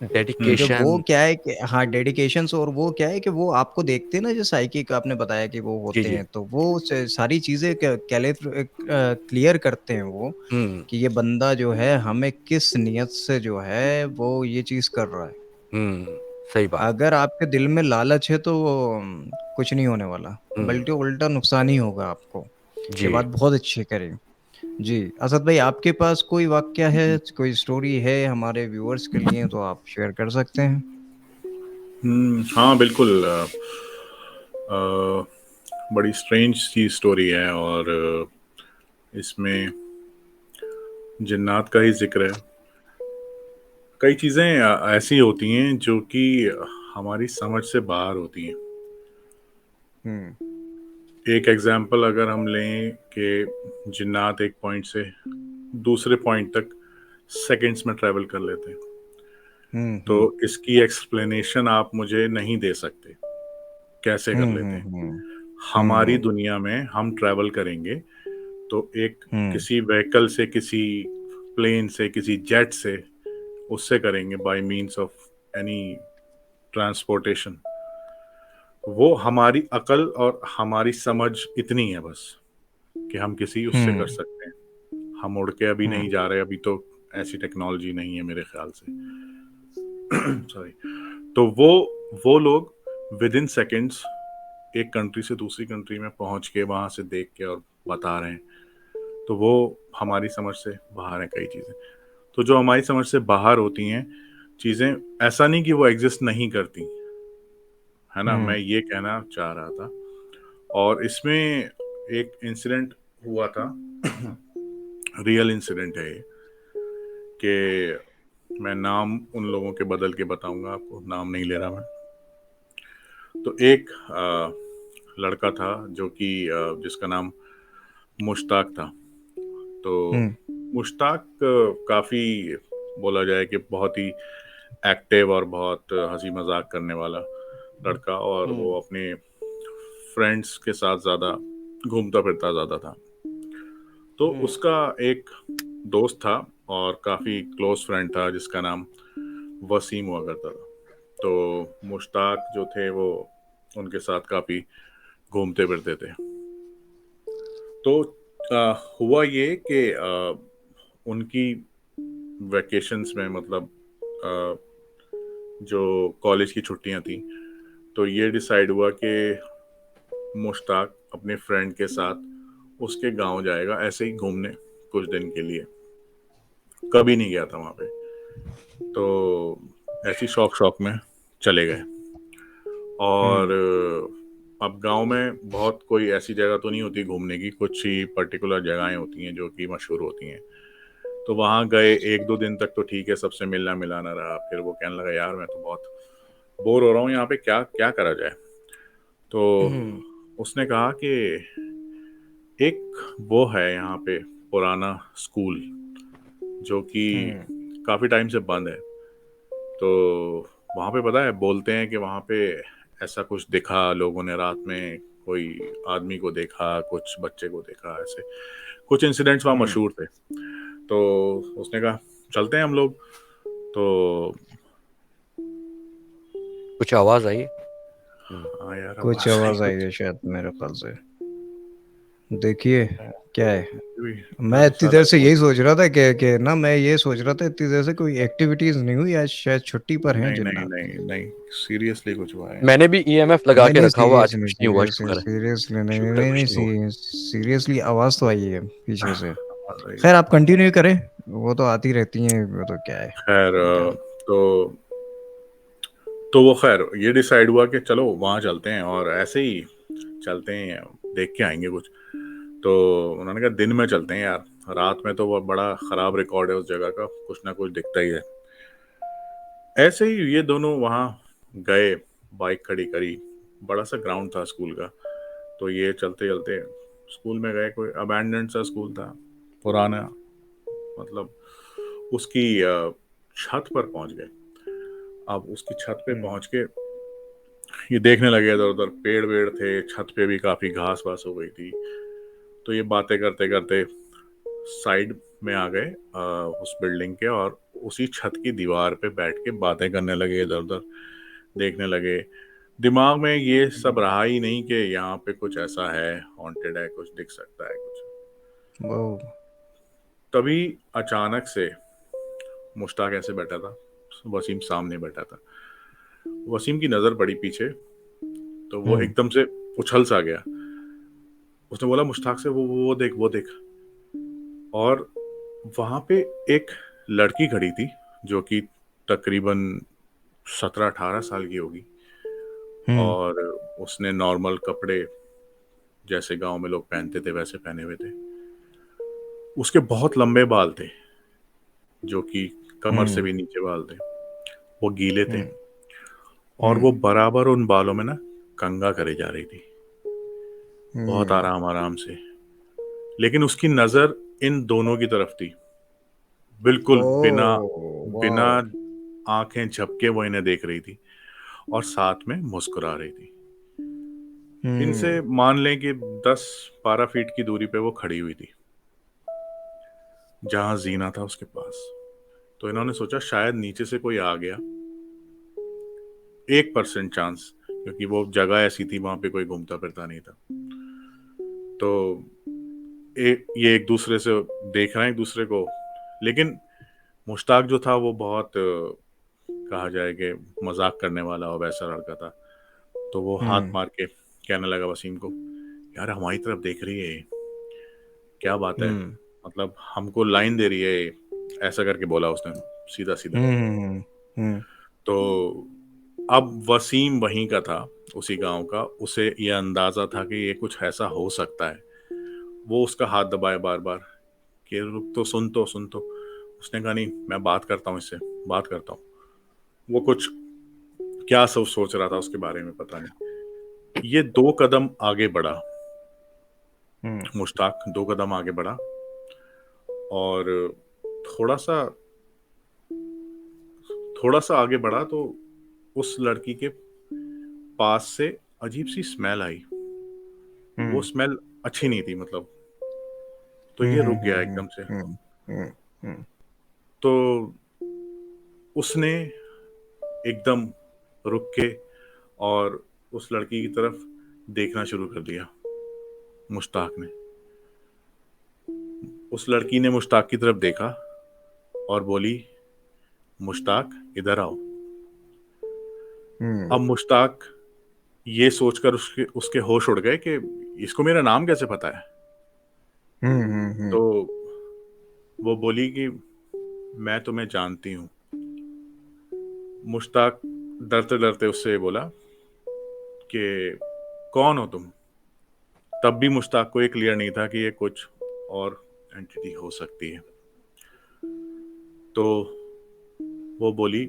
हुँ, क्योंकि वो डेडिकेशन। क्या है कि हाँ, डेडिकेशंस, और वो क्या है कि वो आपको देखते हैं ना, जो साइकिक आपने बताया कि वो जी, होते जी। हैं, तो वो सारी चीज़ें क्लियर करते हैं वो, हुँ, कि ये बंदा जो है हमें किस नियत से जो है वो ये चीज़ कर रहा है। हुँ, सही बात। अगर आपके दिल में लालच है तो कुछ नहीं होने वाला, हुँ, बल्कि उल्टा नुकसान ही होगा आपको। ये बात जी। बहुत अच्छी करी। जी, असद भाई आपके पास कोई वाक़या है, हुँ, कोई स्टोरी है हमारे व्यूअर्स के लिए तो आप शेयर कर सकते हैं। हाँ, बिल्कुल बड़ी स्ट्रेंज सी स्टोरी है और इसमें जिन्नात का ही ज़िक्र है। कई चीज़ें ऐसी होती हैं जो कि हमारी समझ से बाहर होती हैं। हुँ, एक एग्ज़ाम्पल अगर हम लें कि जिन्नात एक पॉइंट से दूसरे पॉइंट तक सेकंड्स में ट्रैवल कर लेते हैं। तो इसकी एक्सप्लेनेशन आप मुझे नहीं दे सकते, कैसे कर लेते हैं। हमारी दुनिया में हम ट्रैवल करेंगे तो एक किसी व्हीकल से, किसी प्लेन से, किसी जेट से, उससे करेंगे by means of any transportation. वो हमारी अकल और हमारी समझ इतनी है बस कि हम किसी उससे कर सकते हैं। हम उड़ के अभी नहीं जा रहे, अभी तो ऐसी टेक्नोलॉजी नहीं है मेरे ख्याल से। सॉरी। तो वो लोग विद इन सेकेंड्स एक कंट्री से दूसरी कंट्री में पहुंच के वहां से देख के और बता रहे हैं। तो वो हमारी समझ से बाहर है कई चीजें। तो जो हमारी समझ से बाहर होती हैं चीजें, ऐसा नहीं कि वो एग्जिस्ट नहीं करती, है ना। मैं ये कहना चाह रहा था। और इसमें एक इंसिडेंट हुआ था, रियल इंसिडेंट है ये, कि मैं नाम उन लोगों के बदल के बताऊंगा आपको, नाम नहीं ले रहा मैं। तो एक लड़का था जो कि जिसका नाम मुश्ताक था। तो मुश्ताक काफ़ी बोला जाए कि बहुत ही एक्टिव और बहुत हंसी मजाक करने वाला लड़का, और वो अपने फ्रेंड्स के साथ ज़्यादा घूमता फिरता ज़्यादा था। तो उसका एक दोस्त था और काफ़ी क्लोज फ्रेंड था जिसका नाम वसीम हुआ करता था। तो मुश्ताक जो थे वो उनके साथ काफ़ी घूमते फिरते थे। तो हुआ ये कि उनकी वैकेशंस में, मतलब जो कॉलेज की छुट्टियां थी, तो ये डिसाइड हुआ कि मुश्ताक अपने फ्रेंड के साथ उसके गांव जाएगा ऐसे ही घूमने कुछ दिन के लिए। कभी नहीं गया था वहां पे, तो ऐसी शौक में चले गए। और अब गांव में बहुत कोई ऐसी जगह तो नहीं होती घूमने की, कुछ ही पर्टिकुलर जगहें होती हैं जो कि मशहूर होती हैं। तो वहां गए, 1-2 दिन तक तो ठीक है, सबसे मिलना मिलाना रहा। फिर वो कहने लगा, यार मैं तो बहुत बोर हो रहा हूँ यहाँ पे, क्या क्या करा जाए। तो उसने कहा कि एक वो है यहाँ पे पुराना स्कूल जो कि काफी टाइम से बंद है। तो वहां पे पता है, बोलते हैं कि वहां पे ऐसा कुछ दिखा लोगों ने रात में, कोई आदमी को देखा, कुछ बच्चे को देखा, ऐसे कुछ इंसिडेंट्स वहां मशहूर थे। तो उसने कहा चलते हैं हम लोग। तो कुछ आवाज आई? हाँ यार, कुछ आवाज आई आवाज आई कुछ। है शायद मेरे ख्याल से। देखिए क्या है। मैं मैं तो इतनी साला देर से बोल, यही सोच रहा था कि ना, मैं ये सोच रहा था इतनी देर से कोई एक्टिविटीज नहीं हुई आज, शायद छुट्टी पर हैं नहीं नहीं जिन्ना। नहीं नहीं, सीरियसली कुछ हुआ है। मैंने भी ईएमएफ लगा नहीं के नहीं, रखा हुआ, आज सीरियसली कुछ नहीं हुआ, सीरियसली शुक्र है। सीरियसली, नहीं शुक्र है नहीं कुछ नहीं हुआ। नहीं, सीरियसली आवाज तो आई है पीछे से। आवाज आई। खैर आप कंटिन्यू करें, वो तो आती रहती हैं, वो तो क्या है। खैर तो वो खैर ये डिसाइड हुआ कि चलो वहां चलते हैं और ऐसे ही चलते हैं, देख के आएंगे कुछ। तो उन्होंने कहा दिन में चलते हैं यार, रात में तो वो बड़ा खराब रिकॉर्ड है उस जगह का, कुछ ना कुछ दिखता ही है। ऐसे ही ये दोनों वहाँ गए, बाइक खड़ी करी, बड़ा सा ग्राउंड था स्कूल का। तो ये चलते चलते स्कूल में गए। कोई अबैंडन्ड सा स्कूल था, पुराना, मतलब उसकी छत पर पहुंच गए। अब उसकी छत पे पहुंच के ये देखने लगे इधर उधर, पेड़ वेड़ थे, छत पे भी काफी घास वास हो गई थी। तो ये बातें करते करते साइड में आ गए उस बिल्डिंग के, और उसी छत की दीवार पे बैठ के बातें करने लगे, इधर उधर देखने लगे। दिमाग में ये सब रहा ही नहीं कि यहाँ पे कुछ ऐसा है, हॉन्टेड है, कुछ दिख सकता है कुछ। वो तभी अचानक से मुश्ताक ऐसे बैठा था, वसीम सामने बैठा था। वसीम की नजर पड़ी पीछे, तो वो एकदम से उछल सा गया। उसने बोला मुश्ताक से, वो देख, वो देख। और वहां पे एक लड़की खड़ी थी जो कि तकरीबन 17-18 साल की होगी। और उसने नॉर्मल कपड़े जैसे गांव में लोग पहनते थे वैसे पहने हुए थे। उसके बहुत लंबे बाल थे जो कि कमर से भी नीचे बाल थे, वो गीले थे। और वो बराबर उन बालों में ना कंघा करे जा रही थी, बहुत आराम आराम से। लेकिन उसकी नजर इन दोनों की तरफ थी, बिल्कुल बिना ओ बिना वाओ। आंखें झपके वो इन्हें देख रही थी और साथ में मुस्कुरा रही थी। इनसे मान लें कि 10-12 फीट की दूरी पे वो खड़ी हुई थी, जहां जीना था उसके पास। तो इन्होंने सोचा शायद नीचे से कोई आ गया, 1% चांस, क्योंकि वो जगह ऐसी थी वहां पे कोई घूमता फिरता नहीं था। तो ये एक दूसरे से देख रहे हैं एक दूसरे को, लेकिन मुश्ताक जो था वो बहुत कहा जाए कि मजाक करने वाला और वैसा लड़का था। तो वो हाथ मार के कहने लगा वसीम को, यार हमारी तरफ देख रही है, क्या बात है, मतलब हमको लाइन दे रही है, ऐसा करके बोला उसने सीधा सीधा। तो अब वसीम वहीं का था, उसी गांव का, उसे यह अंदाजा था कि ये कुछ ऐसा हो सकता है। वो उसका हाथ दबाए बार बार कि रुक तो, सुन तो। उसने कहा नहीं, मैं बात करता हूँ इससे, बात करता हूँ। वो कुछ क्या सोच रहा था उसके बारे में पता नहीं। ये 2 कदम आगे बढ़ा, मुश्ताक 2 कदम आगे बढ़ा और थोड़ा सा आगे बढ़ा तो उस लड़की के पास से अजीब सी स्मेल आई। वो स्मेल अच्छी नहीं थी, मतलब। तो ये रुक गया एकदम से। तो उसने एकदम रुक के और उस लड़की की तरफ देखना शुरू कर दिया, मुश्ताक ने। उस लड़की ने मुश्ताक की तरफ देखा और बोली, मुश्ताक इधर आओ। अब मुश्ताक ये सोचकर उसके उसके होश उड़ गए कि इसको मेरा नाम कैसे पता है। तो वो बोली कि मैं तुम्हें जानती हूँ। मुश्ताक डरते डरते उससे बोला कि कौन हो तुम। तब भी मुश्ताक को ये क्लियर नहीं था कि ये कुछ और एंटिटी हो सकती है। तो वो बोली,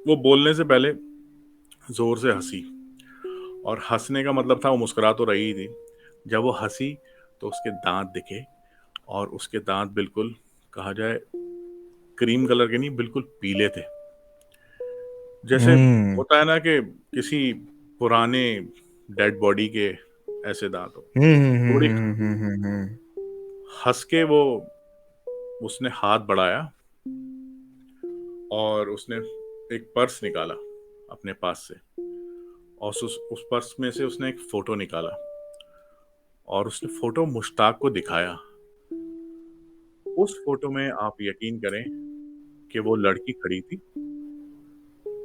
वो बोलने से पहले जोर से हंसी, और हंसने का मतलब था वो मुस्कुरा तो रही थी। जब वो हंसी तो उसके दांत दिखे, और उसके दांत बिल्कुल कहा जाए क्रीम कलर के नहीं, बिल्कुल पीले थे। जैसे होता है ना कि किसी पुराने डेड बॉडी के ऐसे दांत हो। थोड़ी हंस के वो उसने हाथ बढ़ाया और उसने एक पर्स निकाला अपने पास से, और उस पर्स में से उसने एक फोटो निकाला और उसने फोटो मुश्ताक को दिखाया। उस फोटो में आप यकीन करें कि वो लड़की खड़ी थी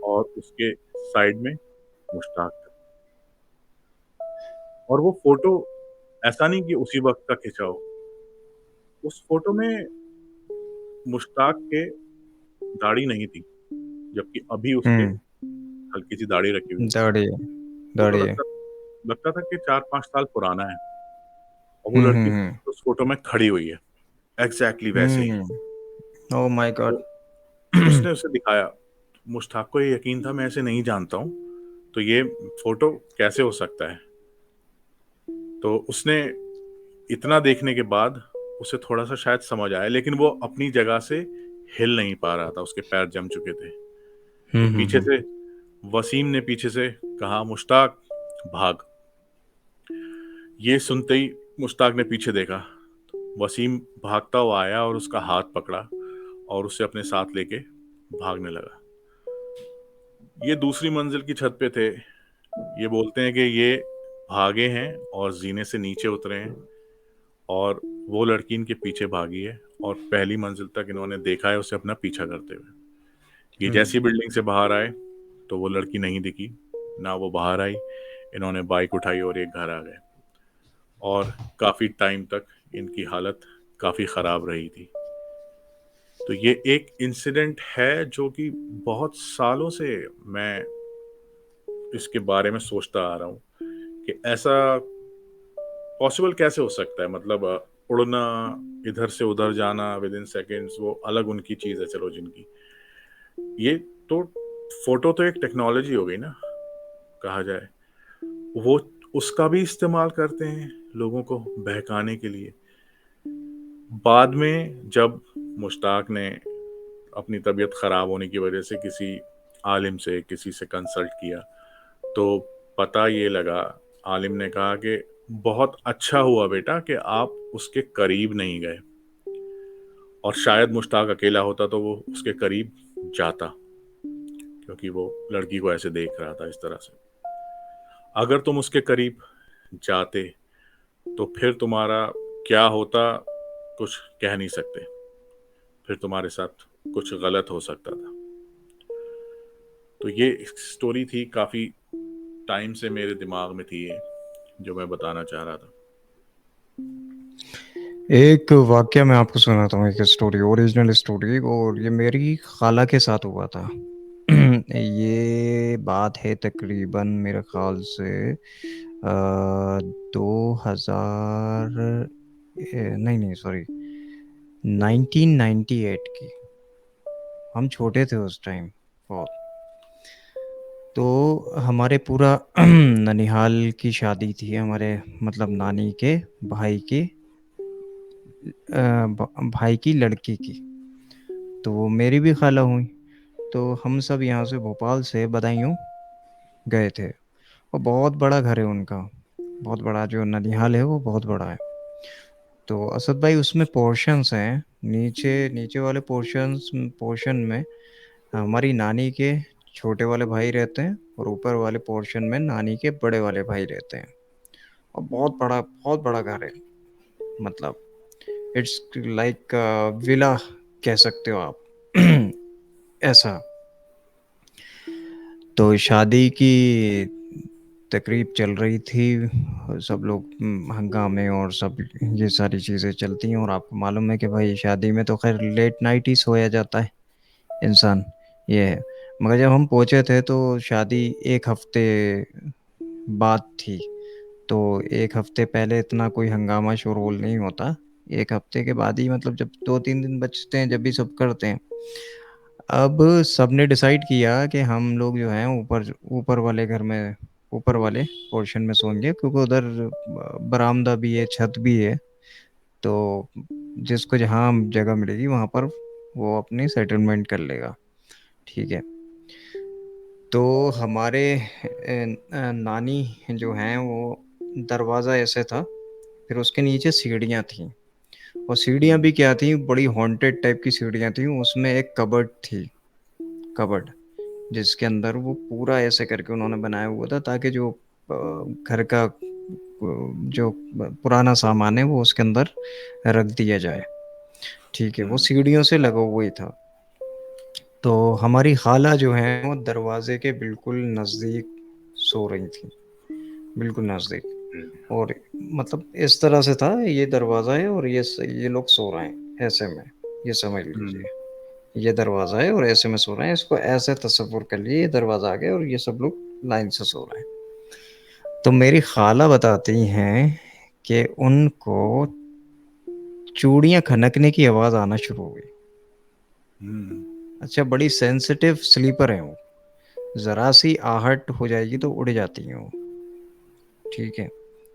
और उसके साइड में मुश्ताक था। और वो फोटो ऐसा नहीं कि उसी वक्त का खिंचा हो। उस फोटो में मुश्ताक के दाढ़ी नहीं थी, जबकि अभी उसके हल्की सी दाढ़ी रखी हुई थी। वो तो लगता था कि 4-5 साल पुराना है। और वो लड़की उस फोटो में खड़ी हुई है, एग्जैक्टली वैसे ही। Oh my God. तो उसने उसे दिखाया। मुश्ताक को ये यकीन था, मैं ऐसे नहीं जानता हूँ, तो ये फोटो कैसे हो सकता है। तो उसने इतना देखने के बाद उसे थोड़ा सा शायद समझ आया, लेकिन वो अपनी जगह से हिल नहीं पा रहा था, उसके पैर जम चुके थे। तो पीछे से वसीम ने पीछे से कहा, मुश्ताक भाग। ये सुनते ही मुश्ताक ने पीछे देखा। वसीम भागता हुआ आया और उसका हाथ पकड़ा और उसे अपने साथ लेके भागने लगा। ये दूसरी मंजिल की छत पे थे। ये बोलते हैं कि ये भागे हैं और जीने से नीचे उतरे हैं, और वो लड़की इनके पीछे भागी है, और पहली मंजिल तक इन्होंने देखा है उसे अपना पीछा करते हुए। ये जैसी बिल्डिंग से बाहर आए तो वो लड़की नहीं दिखी, ना वो बाहर आई। इन्होंने बाइक उठाई और एक घर आ गए, और काफी टाइम तक इनकी हालत काफी खराब रही थी। तो ये एक इंसिडेंट है जो कि बहुत सालों से मैं इसके बारे में सोचता आ रहा हूँ कि ऐसा पॉसिबल कैसे हो सकता है। मतलब उड़ना, इधर से उधर जाना विद इन सेकेंड्स, वो अलग उनकी चीज है चलो जिनकी। ये तो फोटो तो एक टेक्नोलॉजी हो गई ना, कहा जाए। वो उसका भी इस्तेमाल करते हैं लोगों को बहकाने के लिए। बाद में जब मुश्ताक ने अपनी तबीयत ख़राब होने की वजह से किसी आलिम से, किसी से कंसल्ट किया, तो पता ये लगा, आलिम ने कहा कि बहुत अच्छा हुआ बेटा कि आप उसके करीब नहीं गए, और शायद मुश्ताक अकेला होता तो वो उसके करीब जाता, क्योंकि वो लड़की को ऐसे देख रहा था इस तरह से। अगर तुम उसके करीब जाते तो फिर तुम्हारा क्या होता कुछ कह नहीं सकते, फिर तुम्हारे साथ कुछ गलत हो सकता था। तो ये स्टोरी थी, काफ़ी टाइम से मेरे दिमाग में थी ये, जो मैं बताना चाह रहा था। एक वाक्य मैं आपको सुनाता हूँ, एक स्टोरी, ओरिजिनल स्टोरी, और ये मेरी खाला के साथ हुआ था। ये बात है तकरीबन मेरे ख्याल से 2000, नहीं नहीं सॉरी, 1998 की। हम छोटे थे उस टाइम बहुत। तो हमारे पूरा ननिहाल की शादी थी, हमारे मतलब नानी के भाई की भाई की लड़की की। तो वो मेरी भी खाला हुई। तो हम सब यहाँ से भोपाल से बदायूं गए थे। और बहुत बड़ा घर है उनका, बहुत बड़ा, जो ननिहाल है वो बहुत बड़ा है। तो असद भाई उसमें पोर्शंस हैं, नीचे नीचे वाले पोर्शन में हमारी नानी के छोटे वाले भाई रहते हैं, और ऊपर वाले पोर्शन में नानी के बड़े वाले भाई रहते हैं। और बहुत बड़ा घर है, मतलब इट्स लाइक विला कह सकते हो आप। ऐसा। तो शादी की तकरीब चल रही थी, सब लोग हंगामे और सब ये सारी चीज़ें चलती हैं। और आपको मालूम है कि भाई शादी में तो खैर लेट नाइट ही सोया जाता है इंसान, ये है। मगर जब हम पहुंचे थे तो शादी एक हफ्ते बाद थी। तो एक हफ्ते पहले इतना कोई हंगामा शोरगुल नहीं होता। एक हफ्ते के बाद ही, मतलब जब 2-3 दिन बचते हैं, जब भी सब करते हैं। अब सबने डिसाइड किया कि हम लोग जो हैं ऊपर ऊपर वाले घर में, ऊपर वाले पोर्शन में सोएंगे, क्योंकि उधर बरामदा भी है, छत भी है। तो जिसको जहाँ जगह मिलेगी वहाँ पर वो अपनी सेटलमेंट कर लेगा। ठीक है। तो हमारे नानी जो हैं वो, दरवाज़ा ऐसे था, फिर उसके नीचे सीढ़ियाँ थीं। और सीढ़ियाँ भी क्या थी, बड़ी हॉन्टेड टाइप की सीढ़ियाँ थी। उसमें एक कबर्ड थी, कबर्ड, जिसके अंदर वो पूरा ऐसे करके उन्होंने बनाया हुआ था, ताकि जो घर का जो पुराना सामान है वो उसके अंदर रख दिया जाए। ठीक है। वो सीढ़ियों से लगा हुआ ही था। तो हमारी खाला जो है वो दरवाजे के बिल्कुल नज़दीक सो रही थी, बिल्कुल नज़दीक। और मतलब इस तरह से था, ये दरवाज़ा है और ये लोग सो रहे हैं ऐसे में, ये समझ लीजिए। ये दरवाज़ा है और ऐसे में सो रहे हैं, इसको ऐसे तसव्वुर कर लिए, ये दरवाज़ा आ गया और ये सब लोग लाइन से सो रहे हैं। तो मेरी खाला बताती हैं कि उनको चूड़ियाँ खनकने की आवाज़ आना शुरू हो गई। अच्छा, बड़ी सेंसिटिव स्लीपर है वो, ज़रा सी आहट हो जाएगी तो उड़ जाती हैं वो। ठीक है।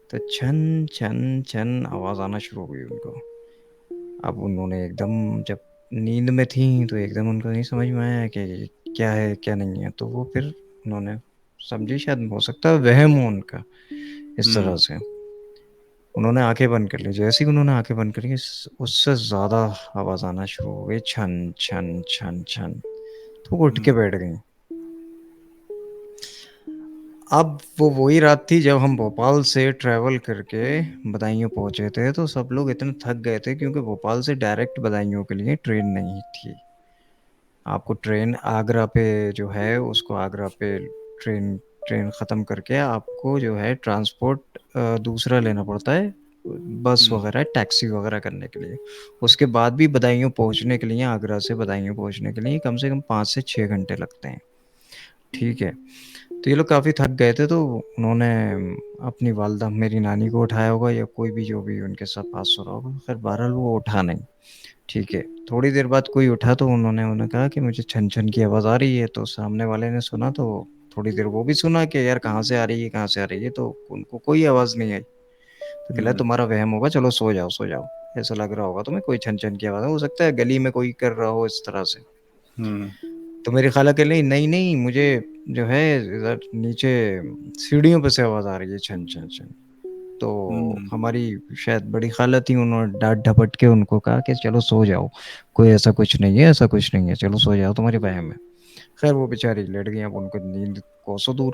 तो छन छन छन आवाज़ आना शुरू हो गई उनको। अब उन्होंने एकदम, जब नींद में थी तो एकदम उनको नहीं समझ में आया कि क्या है क्या नहीं है। तो वो फिर उन्होंने समझी, शायद हो सकता है वहम हो उनका, इस तरह से उन्होंने आंखें बंद कर ली। जैसे ही उन्होंने आंखें बंद करी, उससे ज़्यादा आवाज़ आना शुरू हो गई, छन छन छन छन। तो वो उठ के बैठ गई। अब वो वही रात थी जब हम भोपाल से ट्रैवल करके बदायूं पहुंचे थे। तो सब लोग इतने थक गए थे, क्योंकि भोपाल से डायरेक्ट बदायूं के लिए ट्रेन नहीं थी। आपको ट्रेन आगरा पे जो है, उसको आगरा पे ट्रेन ट्रेन ख़त्म करके आपको जो है ट्रांसपोर्ट दूसरा लेना पड़ता है, बस वगैरह, टैक्सी वगैरह करने के लिए। उसके बाद भी बदायूं पहुंचने के लिए, आगरा से बदायूं पहुंचने के लिए कम से कम 5 से 6 घंटे लगते हैं। ठीक है। तो ये लोग काफ़ी थक गए थे, तो उन्होंने अपनी वालदा, मेरी नानी को उठाया होगा, या कोई भी जो भी उनके साथ पास हो रहा होगा। खैर बहरहाल वो उठा नहीं। ठीक है। थोड़ी देर बाद कोई उठा तो उन्होंने उन्हें कहा कि मुझे छन छन की आवाज़ आ रही है। तो सामने वाले ने सुना, तो थोड़ी देर वो भी सुना कि यार कहाँ से आ रही है, कहाँ से आ रही है। तो उनको कोई आवाज़ नहीं आई। तो कहला तुम्हारा वहम होगा, चलो सो जाओ सो जाओ, ऐसा लग रहा होगा तुम्हें, कोई छन छन की आवाज़ हो सकता है गली में कोई कर रहा हो इस तरह से। हम्म तो मेरी खाला कह रही नहीं नहीं, मुझे जो है इधर नीचे सीढ़ियों पे से आवाज़ आ रही है, छन छन छन। तो हम्म हमारी शायद बड़ी खाला थी, उन्होंने डांट डपट के उनको कहा कि चलो सो जाओ, कोई ऐसा कुछ नहीं है, ऐसा कुछ नहीं है, चलो सो जाओ, तुम्हारी वहम है। खैर वो बेचारी लेट गई। अब उनको नींद कोसों दूर,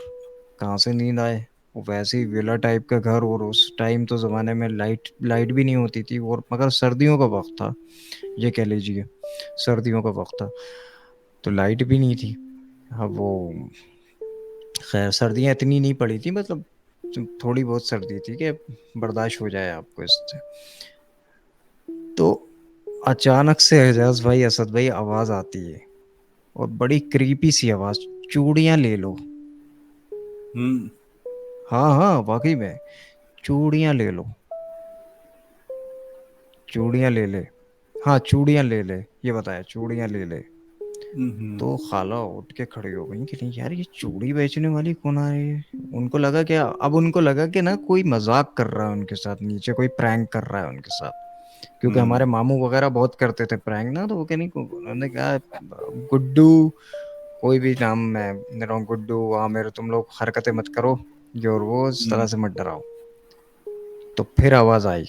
कहाँ से नींद आए। वो वैसे ही विला टाइप का घर, और उस टाइम तो ज़माने में लाइट लाइट भी नहीं होती थी, और मगर सर्दियों का वक्त था, ये कह लीजिए सर्दियों का वक्त था, तो लाइट भी नहीं थी। अब वो खैर सर्दियाँ इतनी नहीं पड़ी थी, मतलब थोड़ी बहुत सर्दी थी कि बर्दाश्त हो जाए आपको इससे। तो अचानक से एजाज भाई, असद भाई, आवाज़ आती है, और बड़ी क्रीपी सी आवाज़, चूड़ियाँ ले लो। हम्म हाँ हाँ वाकई में, चूड़ियाँ ले लो, चूड़ियाँ ले ले। हाँ चूड़ियाँ ले ले, ये बताया, चूड़ियाँ ले ले। हम्म तो खाला उठ के खड़ी हो गई कि नहीं यार, ये चूड़ी बेचने वाली कौन आ रही है। उनको लगा क्या, अब उनको लगा कि ना कोई मजाक कर रहा है उनके साथ, नीचे कोई प्रैंक कर रहा है उनके साथ, क्योंकि हम्म हमारे मामू वगैरह बहुत करते थे प्रैंक ना। तो वो कह नहीं, उन्होंने कहा गुड्डू, कोई भी नाम मैं ले रहा हूँ, गुड्डू आमिर, तुम लोग हरकतें मत करो, ये और वो, इस तरह हम्म से मत डराओ। तो फिर आवाज आई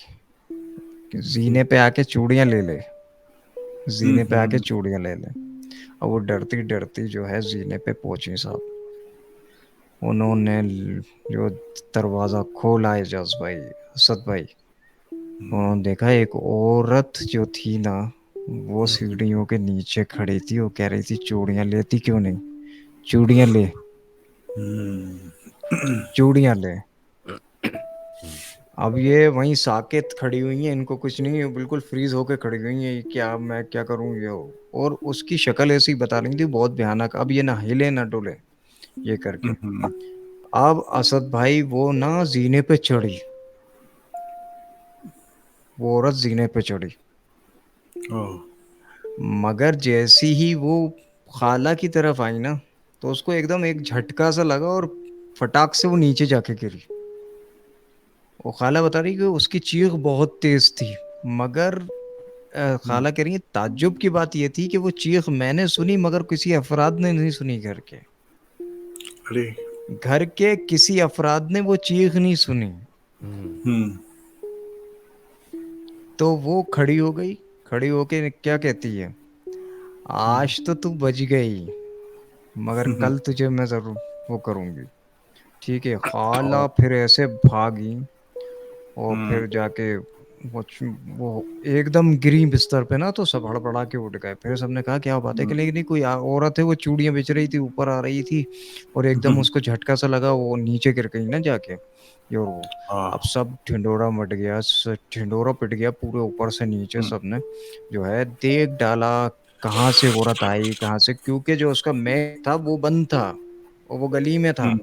कि जीने पे आके चूड़ियां ले ले, जीने पे आके हम्म चूड़ियां ले ले। अब वो डरती डरती जो है जीने पे पहुंची साहब। उन्होंने जो दरवाजा खोला है, जज भाई, असद भाई, उन्होंने देखा एक औरत जो थी ना, वो सीढ़ियों के नीचे खड़ी थी। वो कह रही थी चूड़ियां लेती क्यों नहीं, चूड़ियां ले, हम्म चूड़ियां ले। अब ये वहीं साकेत खड़ी हुई हैं, इनको कुछ नहीं है, बिल्कुल फ्रीज होके खड़ी हुई हैं, ये क्या, मैं क्या करूं ये और उसकी शक्ल ऐसी बता रही थी, बहुत भयानक। अब ये ना हिले ना डुले, ये करके। हम्म अब असद भाई वो ना जीने पे चढ़ी, वो औरत जीने पे चढ़ी, ओह मगर जैसी ही वो खाला की तरफ आई ना, तो उसको एकदम एक झटका सा लगा, और फटाक से वो नीचे जाके गिरी। वो खाला बता रही कि उसकी चीख बहुत तेज थी, मगर हम्म, खाला कह रही है ताज्जुब की बात ये थी कि वो चीख मैंने सुनी, मगर किसी अफराद ने नहीं सुनी, अरे घर के किसी अफराद ने वो चीख नहीं सुनी। हम्म तो वो खड़ी हो गई, खड़ी होके क्या कहती है, आज तो तू बच गई, मगर हम्म, कल तुझे मैं जरूर वो करूंगी। ठीक है, ओह, खाला फिर ऐसे भागी, और हम्म फिर जाके वो एकदम गिरी बिस्तर पे ना, तो सब हड़बड़ा के उठ गए। फिर सबने कहा क्या बात है, कि हम्म नहीं नहीं कोई औरत है, वो चूड़ियां बेच रही थी, ऊपर आ रही थी, और एकदम हम्म, उसको झटका सा लगा, वो नीचे गिर गई ना जाके, ये और वो। अब हाँ सब ढिंडोरा मट गया, ढिंडोरा पिट गया पूरे ऊपर से नीचे, सबने जो है देख डाला कहाँ से औरत आई, कहाँ से, क्योंकि जो उसका मेन था वो बंद था, और वो गली में था, हम्म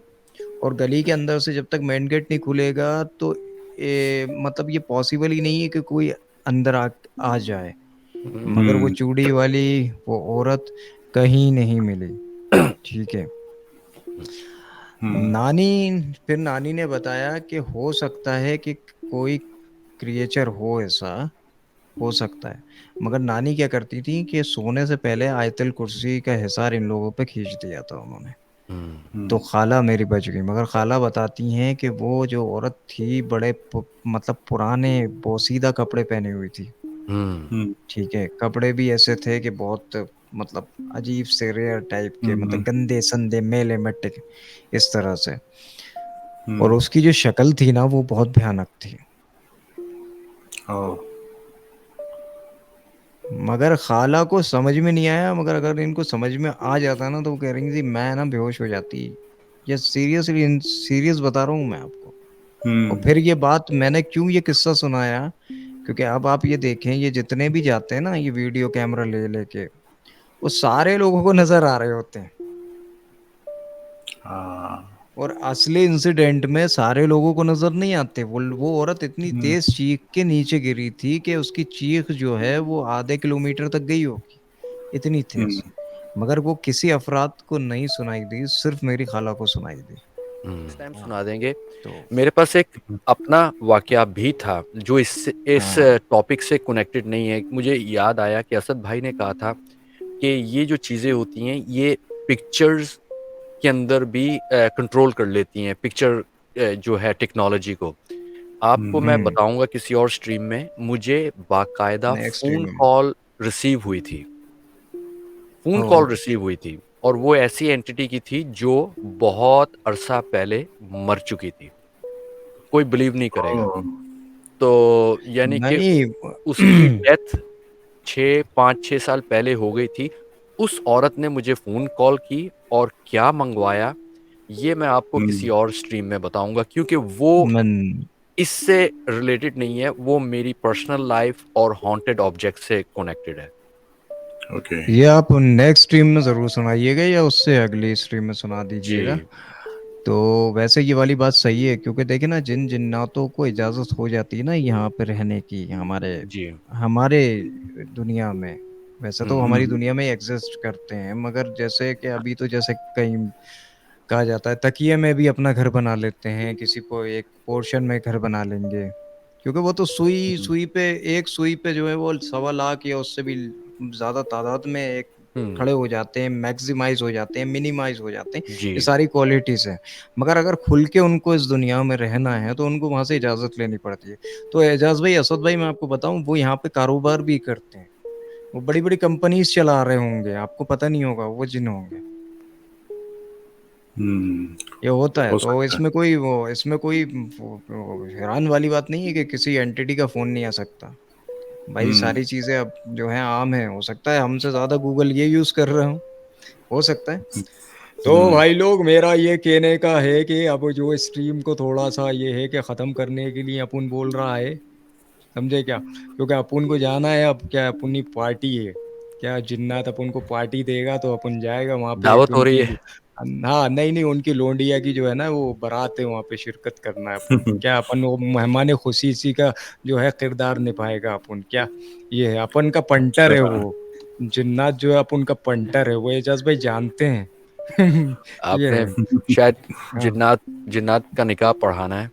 और गली के अंदर से जब तक मेन गेट नहीं खुलेगा, तो मतलब ये पॉसिबल ही नहीं है कि कोई अंदर आ जाए। मगर वो हम्म चूड़ी वाली वो औरत कहीं नहीं मिली। ठीक है। हम्म नानी, फिर नानी ने बताया कि हो सकता है कि कोई क्रिएचर हो, ऐसा हो सकता है। मगर नानी क्या करती थी कि सोने से पहले आयतल कुर्सी का हिसार इन लोगों पे खींच दिया था उन्होंने। तो खाला मेरी बच गई, मगर खाला बताती हैं कि वो जो औरत थी बड़े मतलब पुराने बोसीदा कपड़े पहने हुई थी। हम्म ठीक है, कपड़े भी ऐसे थे कि बहुत मतलब अजीब से रेयर टाइप के, मतलब हम्म गंदे संदे मेले मट्टे के, इस तरह से। और हम्म, उसकी जो शक्ल थी ना, वो बहुत भयानक थी। ओह मगर खाला को समझ में नहीं आया, मगर अगर इनको समझ में आ जाता ना, तो वो कह रही थी मैं ना बेहोश हो जाती। ये सीरियसली सीरियस बता रहा हूँ मैं आपको। और हम्म फिर ये बात मैंने क्यों ये किस्सा सुनाया, क्योंकि अब आप ये देखें, ये जितने भी जाते हैं ना ये वीडियो कैमरा ले लेके, वो सारे लोगों को नजर आ रहे होते हैं, हाँ और असली इंसिडेंट में सारे लोगों को नजर नहीं आते। वो औरत इतनी हम्म तेज चीख के नीचे गिरी थी कि उसकी चीख जो है वो आधे किलोमीटर तक गई होगी, इतनी तेज। हम्म मगर वो किसी अफराद को नहीं सुनाई दी, सिर्फ मेरी खाला को सुनाई दी। नेक्स्ट टाइम हाँ। सुना देंगे। तो मेरे पास एक अपना वाकया भी था जो इस हाँ टॉपिक से कनेक्टेड नहीं है। मुझे याद आया कि असद भाई ने कहा था कि ये जो चीज़ें होती हैं ये पिक्चर्स के अंदर भी कंट्रोल कर लेती हैं, पिक्चर जो है टेक्नोलॉजी को। आपको मैं हम्म। बताऊँगा किसी और स्ट्रीम में, मुझे बाकायदा नेक्स्ट फ़ोन स्ट्रीम में। कॉल रिसीव हुई थी। फ़ोन ओ। कॉल रिसीव हुई थी और वो ऐसी एंटिटी की थी जो बहुत अरसा पहले मर चुकी थी। कोई बिलीव नहीं करेगा। ओह! तो यानी कि नहीं। उसकी डेथ 5-6 साल पहले हो गई थी। उस औरत ने मुझे फ़ोन कॉल की और क्या मँगवाया, ये मैं आपको किसी हुँ, और स्ट्रीम में बताऊँगा क्योंकि वो मन इससे रिलेटेड नहीं है, वो मेरी पर्सनल लाइफ़ और हॉन्टेड ऑब्जेक्ट से कनेक्टेड है। ओके। ये आप नेक्स्ट स्ट्रीम में ज़रूर सुनाइएगा या उससे अगली स्ट्रीम में सुना दीजिएगा। जी, तो वैसे ये वाली बात सही है, क्योंकि देखिए ना, जिन जिन्नातों को इजाज़त हो जाती है ना यहाँ पे रहने की, हमारे जी। हमारे दुनिया में, वैसे तो हुँ, हमारी हुँ, दुनिया में एग्जिस्ट करते हैं, मगर जैसे कि अभी तो जैसे कहीं कहा जाता है तकिए में भी अपना घर बना लेते हैं, किसी को एक पोर्शन में घर बना लेंगे, क्योंकि वो तो सुई हुँ, सुई पे, एक सुई पे जो है वो 1.25 लाख या उससे भी ज़्यादा तादाद में एक हुँ, खड़े हो जाते हैं, मैक्सिमाइज हो जाते हैं, मिनिमाइज हो जाते हैं। ये जी। सारी क्वालिटीज़ हैं। मगर अगर खुल के उनको इस दुनिया में रहना है तो उनको वहाँ से इजाज़त लेनी पड़ती है। तो एजाज भाई, असद भाई, मैं आपको बताऊं, वो यहाँ पे कारोबार भी करते हैं। वो बड़ी बड़ी कंपनीज चला रहे होंगे, आपको पता नहीं होगा वो जिन होंगे। हुँ, ये होता है। हो तो सकता है। इसमें कोई हैरान वाली बात नहीं है कि किसी एंटिटी का फोन नहीं आ सकता। भाई हुँ, सारी चीजें अब जो है आम है, हो सकता है हमसे ज्यादा गूगल ये यूज कर रहा हूँ, हो सकता है। तो हुँ, भाई लोग, मेरा ये कहने का है कि अब जो स्ट्रीम को थोड़ा सा ये है कि खत्म करने के लिए अपन बोल रहा है, समझे क्या, क्योंकि अपन को जाना है, अब क्या अपनी पार्टी है, क्या जिन्नात अपन को पार्टी देगा तो अपन जाएगा वहां पे, एक दावत हो रही उनकी, है। हाँ नहीं नहीं, उनकी लोंडिया की जो है ना वो बारात है, वहां पे शिरकत करना है अपन को, क्या अपन वो मेहमान खुशीसी का जो है किरदार निभाएगा अपन, क्या ये है अपन का पंटर है अच्छा, वो, जिन्नात जो है अपन का पंटर है वो, एजाज भाई जानते हैं। ये आपने है। शायद हाँ। जिन्नात जिन्नात का निकाह पढ़ाना है,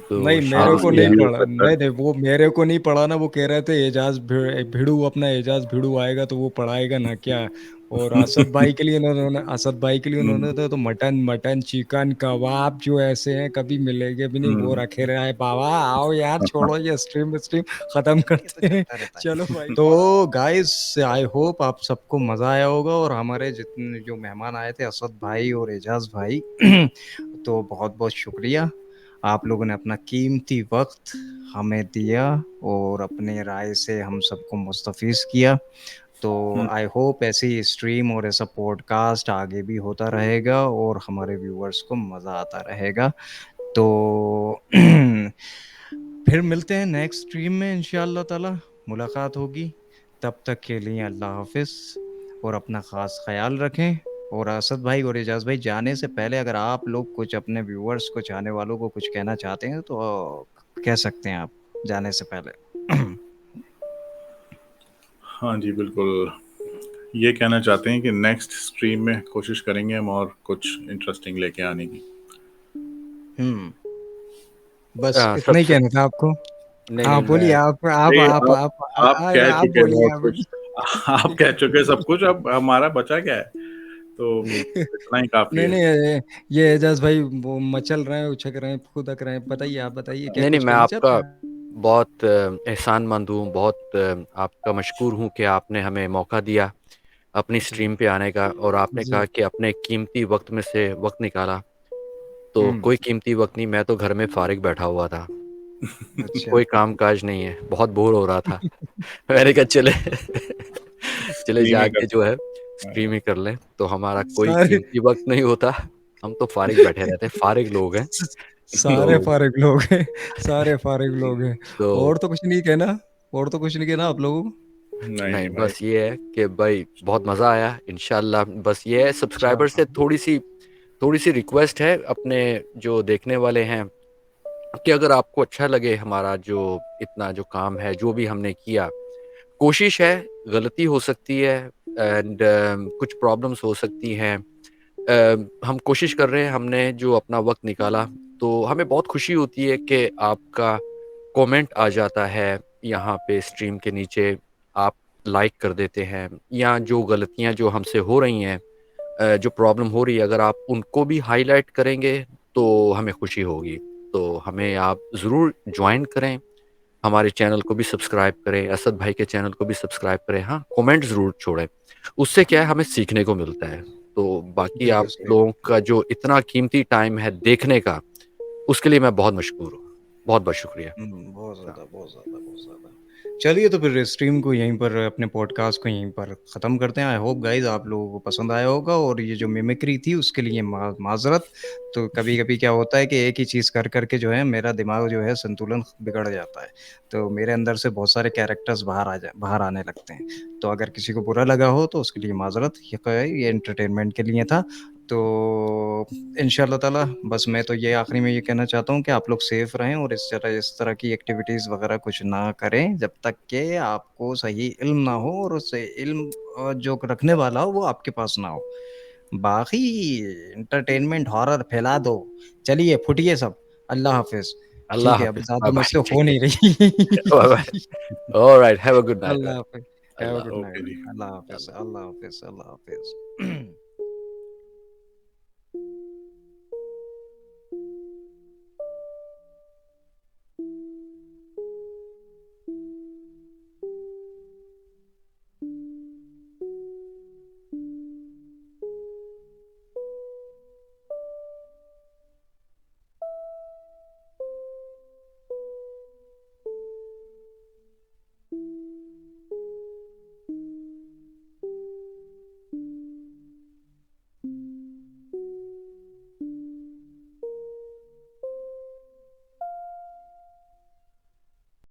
तो नहीं, मेरे शादी हाँ, को से ये नहीं भी हो पढ़ा, सकता है। नहीं नहीं, वो मेरे को नहीं पढ़ाना, वो कह रहे थे एजाज भिड़ू, अपना एजाज भिड़ू आएगा तो वो पढ़ाएगा ना क्या। और असद भाई के लिए उन्होंने, असद भाई के लिए हुँ, उन्होंने तो मटन मटन चिकन कबाब जो ऐसे हैं कभी मिलेंगे भी नहीं, वो हुँ, रखे रहे हैं। बाबा आओ यार, हाँ, हाँ, छोड़ो ये स्ट्रीम स्ट्रीम खत्म ये तो करते हैं। चलता रहता है। चलो भाई, तो गाइस, आई होप आप सबको मजा आया होगा, और हमारे जितने जो मेहमान आए थे, असद भाई और एजाज भाई, तो बहुत बहुत शुक्रिया। आप लोगों ने अपना कीमती वक्त हमें दिया और अपने राय से हम सबको मुस्तफिज किया। तो हुँ, आई होप ऐसी स्ट्रीम और ऐसा पॉडकास्ट आगे भी होता रहेगा और हमारे व्यूअर्स को मज़ा आता रहेगा। तो फिर मिलते हैं नेक्स्ट स्ट्रीम में, इंशाअल्लाह ताला मुलाकात होगी। तब तक के लिए अल्लाह हाफिज, और अपना ख़ास ख्याल रखें। और असद भाई और एजाज भाई, जाने से पहले अगर आप लोग कुछ अपने व्यूअर्स को, चाहने वालों को कुछ कहना चाहते हैं तो कह सकते हैं आप, जाने से पहले। हाँ जी, बिल्कुल। ये कहना चाहते हैं कि नेक्स्ट स्ट्रीम में कोशिश करेंगे हम और कुछ इंटरेस्टिंग लेके आने की। हम्म। बस इतना ही सबसे कहना था आपको। नहीं, हाँ नहीं बोलिए, मैं नहीं, आप आप कह आप चुके हैं बोलिए, बहुत आप कुछ। बोलिए। आप कह चुके हैं सब कुछ, अब हमारा बचा क्या है? तो इतना ही काफ़ी नहीं है। नहीं, ये एजाज भाई वो मचल रहे हैं, उछक रहे हैं, खुदक रहे हैं, बताइए, आप बताइए, क्या नहीं, कुछ मैं कहना चाहते आपका हैं। बहुत एहसानमंद हूँ, बहुत आपका मशकूर हूँ कि आपने हमें मौका दिया अपनी जी स्ट्रीम पे आने का और आपने जी। कहा कि अपने कीमती वक़्त में से वक़्त निकाला। तो हम्म। कोई कीमती वक़्त नहीं, मैं तो घर में फ़ारिग बैठा हुआ था। अच्छा। कोई काम-काज नहीं है, बहुत बोर हो रहा था। मैंने कहा चले चले स्ट्रीम ही जाके करते जो है हैं। स्ट्रीम ही कर लें, तो हमारा कोई सारे कीमती वक़्त नहीं होता, हम तो फ़ारिग बैठे रहते हैं, फ़ारिग लोग हैं। सारे तो फारिग लोग हैं, सारे फारिग लोग हैं। तो और तो कुछ नहीं कहना, और तो कुछ नहीं कहना आप लोगों को। नहीं, नहीं, नहीं भाई। बस ये है कि भाई बहुत मज़ा आया, इंशाल्लाह बस ये है सब्सक्राइबर से इंशाल्लाह। थोड़ी-सी रिक्वेस्ट है अपने जो देखने वाले हैं कि अगर आपको अच्छा लगे हमारा जो इतना जो काम है, जो भी हमने किया, कोशिश है, गलती हो सकती है एंड कुछ प्रॉब्लम्स हो सकती हैं। हम कोशिश कर रहे हैं, हमने जो अपना वक़्त निकाला, तो हमें बहुत खुशी होती है कि आपका कमेंट आ जाता है यहाँ पे स्ट्रीम के नीचे। आप लाइक कर देते हैं, या जो गलतियाँ जो हमसे हो रही हैं, जो प्रॉब्लम हो रही है, अगर आप उनको भी हाइलाइट करेंगे तो हमें खुशी होगी। तो हमें आप ज़रूर जॉइन करें, हमारे चैनल को भी सब्सक्राइब करें, असद भाई के चैनल को भी सब्सक्राइब करें। हाँ, कमेंट ज़रूर छोड़ें, उससे क्या है हमें सीखने को मिलता है। तो बाकी जी, आप उसके लोगों का जो इतना कीमती टाइम है देखने का, उसके लिए मैं बहुत मशकूर हूँ। बहुत-बहुत शुक्रिया। बहुत ज़्यादा, हाँ। बहुत ज़्यादा, बहुत ज़्यादा। चलिए तो फिर स्ट्रीम को यहीं पर, अपने पॉडकास्ट को यहीं पर ख़त्म करते हैं। आई होप गाइज़ आप लोगों को पसंद आया होगा, और ये जो मिमिक्री थी उसके लिए माज़रत। तो कभी-कभी क्या होता है कि एक ही चीज़ कर के जो है मेरा दिमाग जो है संतुलन बिगड़ जाता है। तो मेरे अंदर से बहुत सारे कैरेक्टर्स बाहर आने लगते हैं। तो अगर किसी को बुरा लगा हो तो उसके लिए माज़रत, ये एंटरटेनमेंट के लिए था। तो इंशाअल्लाह ताला बस मैं तो ये आखिरी में ये कहना चाहता हूँ कि आप लोग सेफ रहें, और इस तरह की एक्टिविटीज़ वगैरह कुछ ना करें जब तक कि आपको सही इल्म ना हो, और उससे इल्म जो रखने वाला हो वो आपके पास ना हो। बाकी एंटरटेनमेंट हॉरर फैला दो। चलिए फुटिए सब। अल्लाह हाफ़िज़। अल्लाह ठीक है, अब हाफ़िज़। ज़्यादा बाय-बाय। मुझसे टेक हो नहीं केयर। रही। Bye bye. Alright, have a good night अल्लाह मैन। हाफ़िज़। हैव अ अल्लाह गुड ओके नाइट। जी। अल्लाह हाफ़िज़, अल्लाह। अल्लाह हाफ़िज़, अल्लाह हाफ़िज़।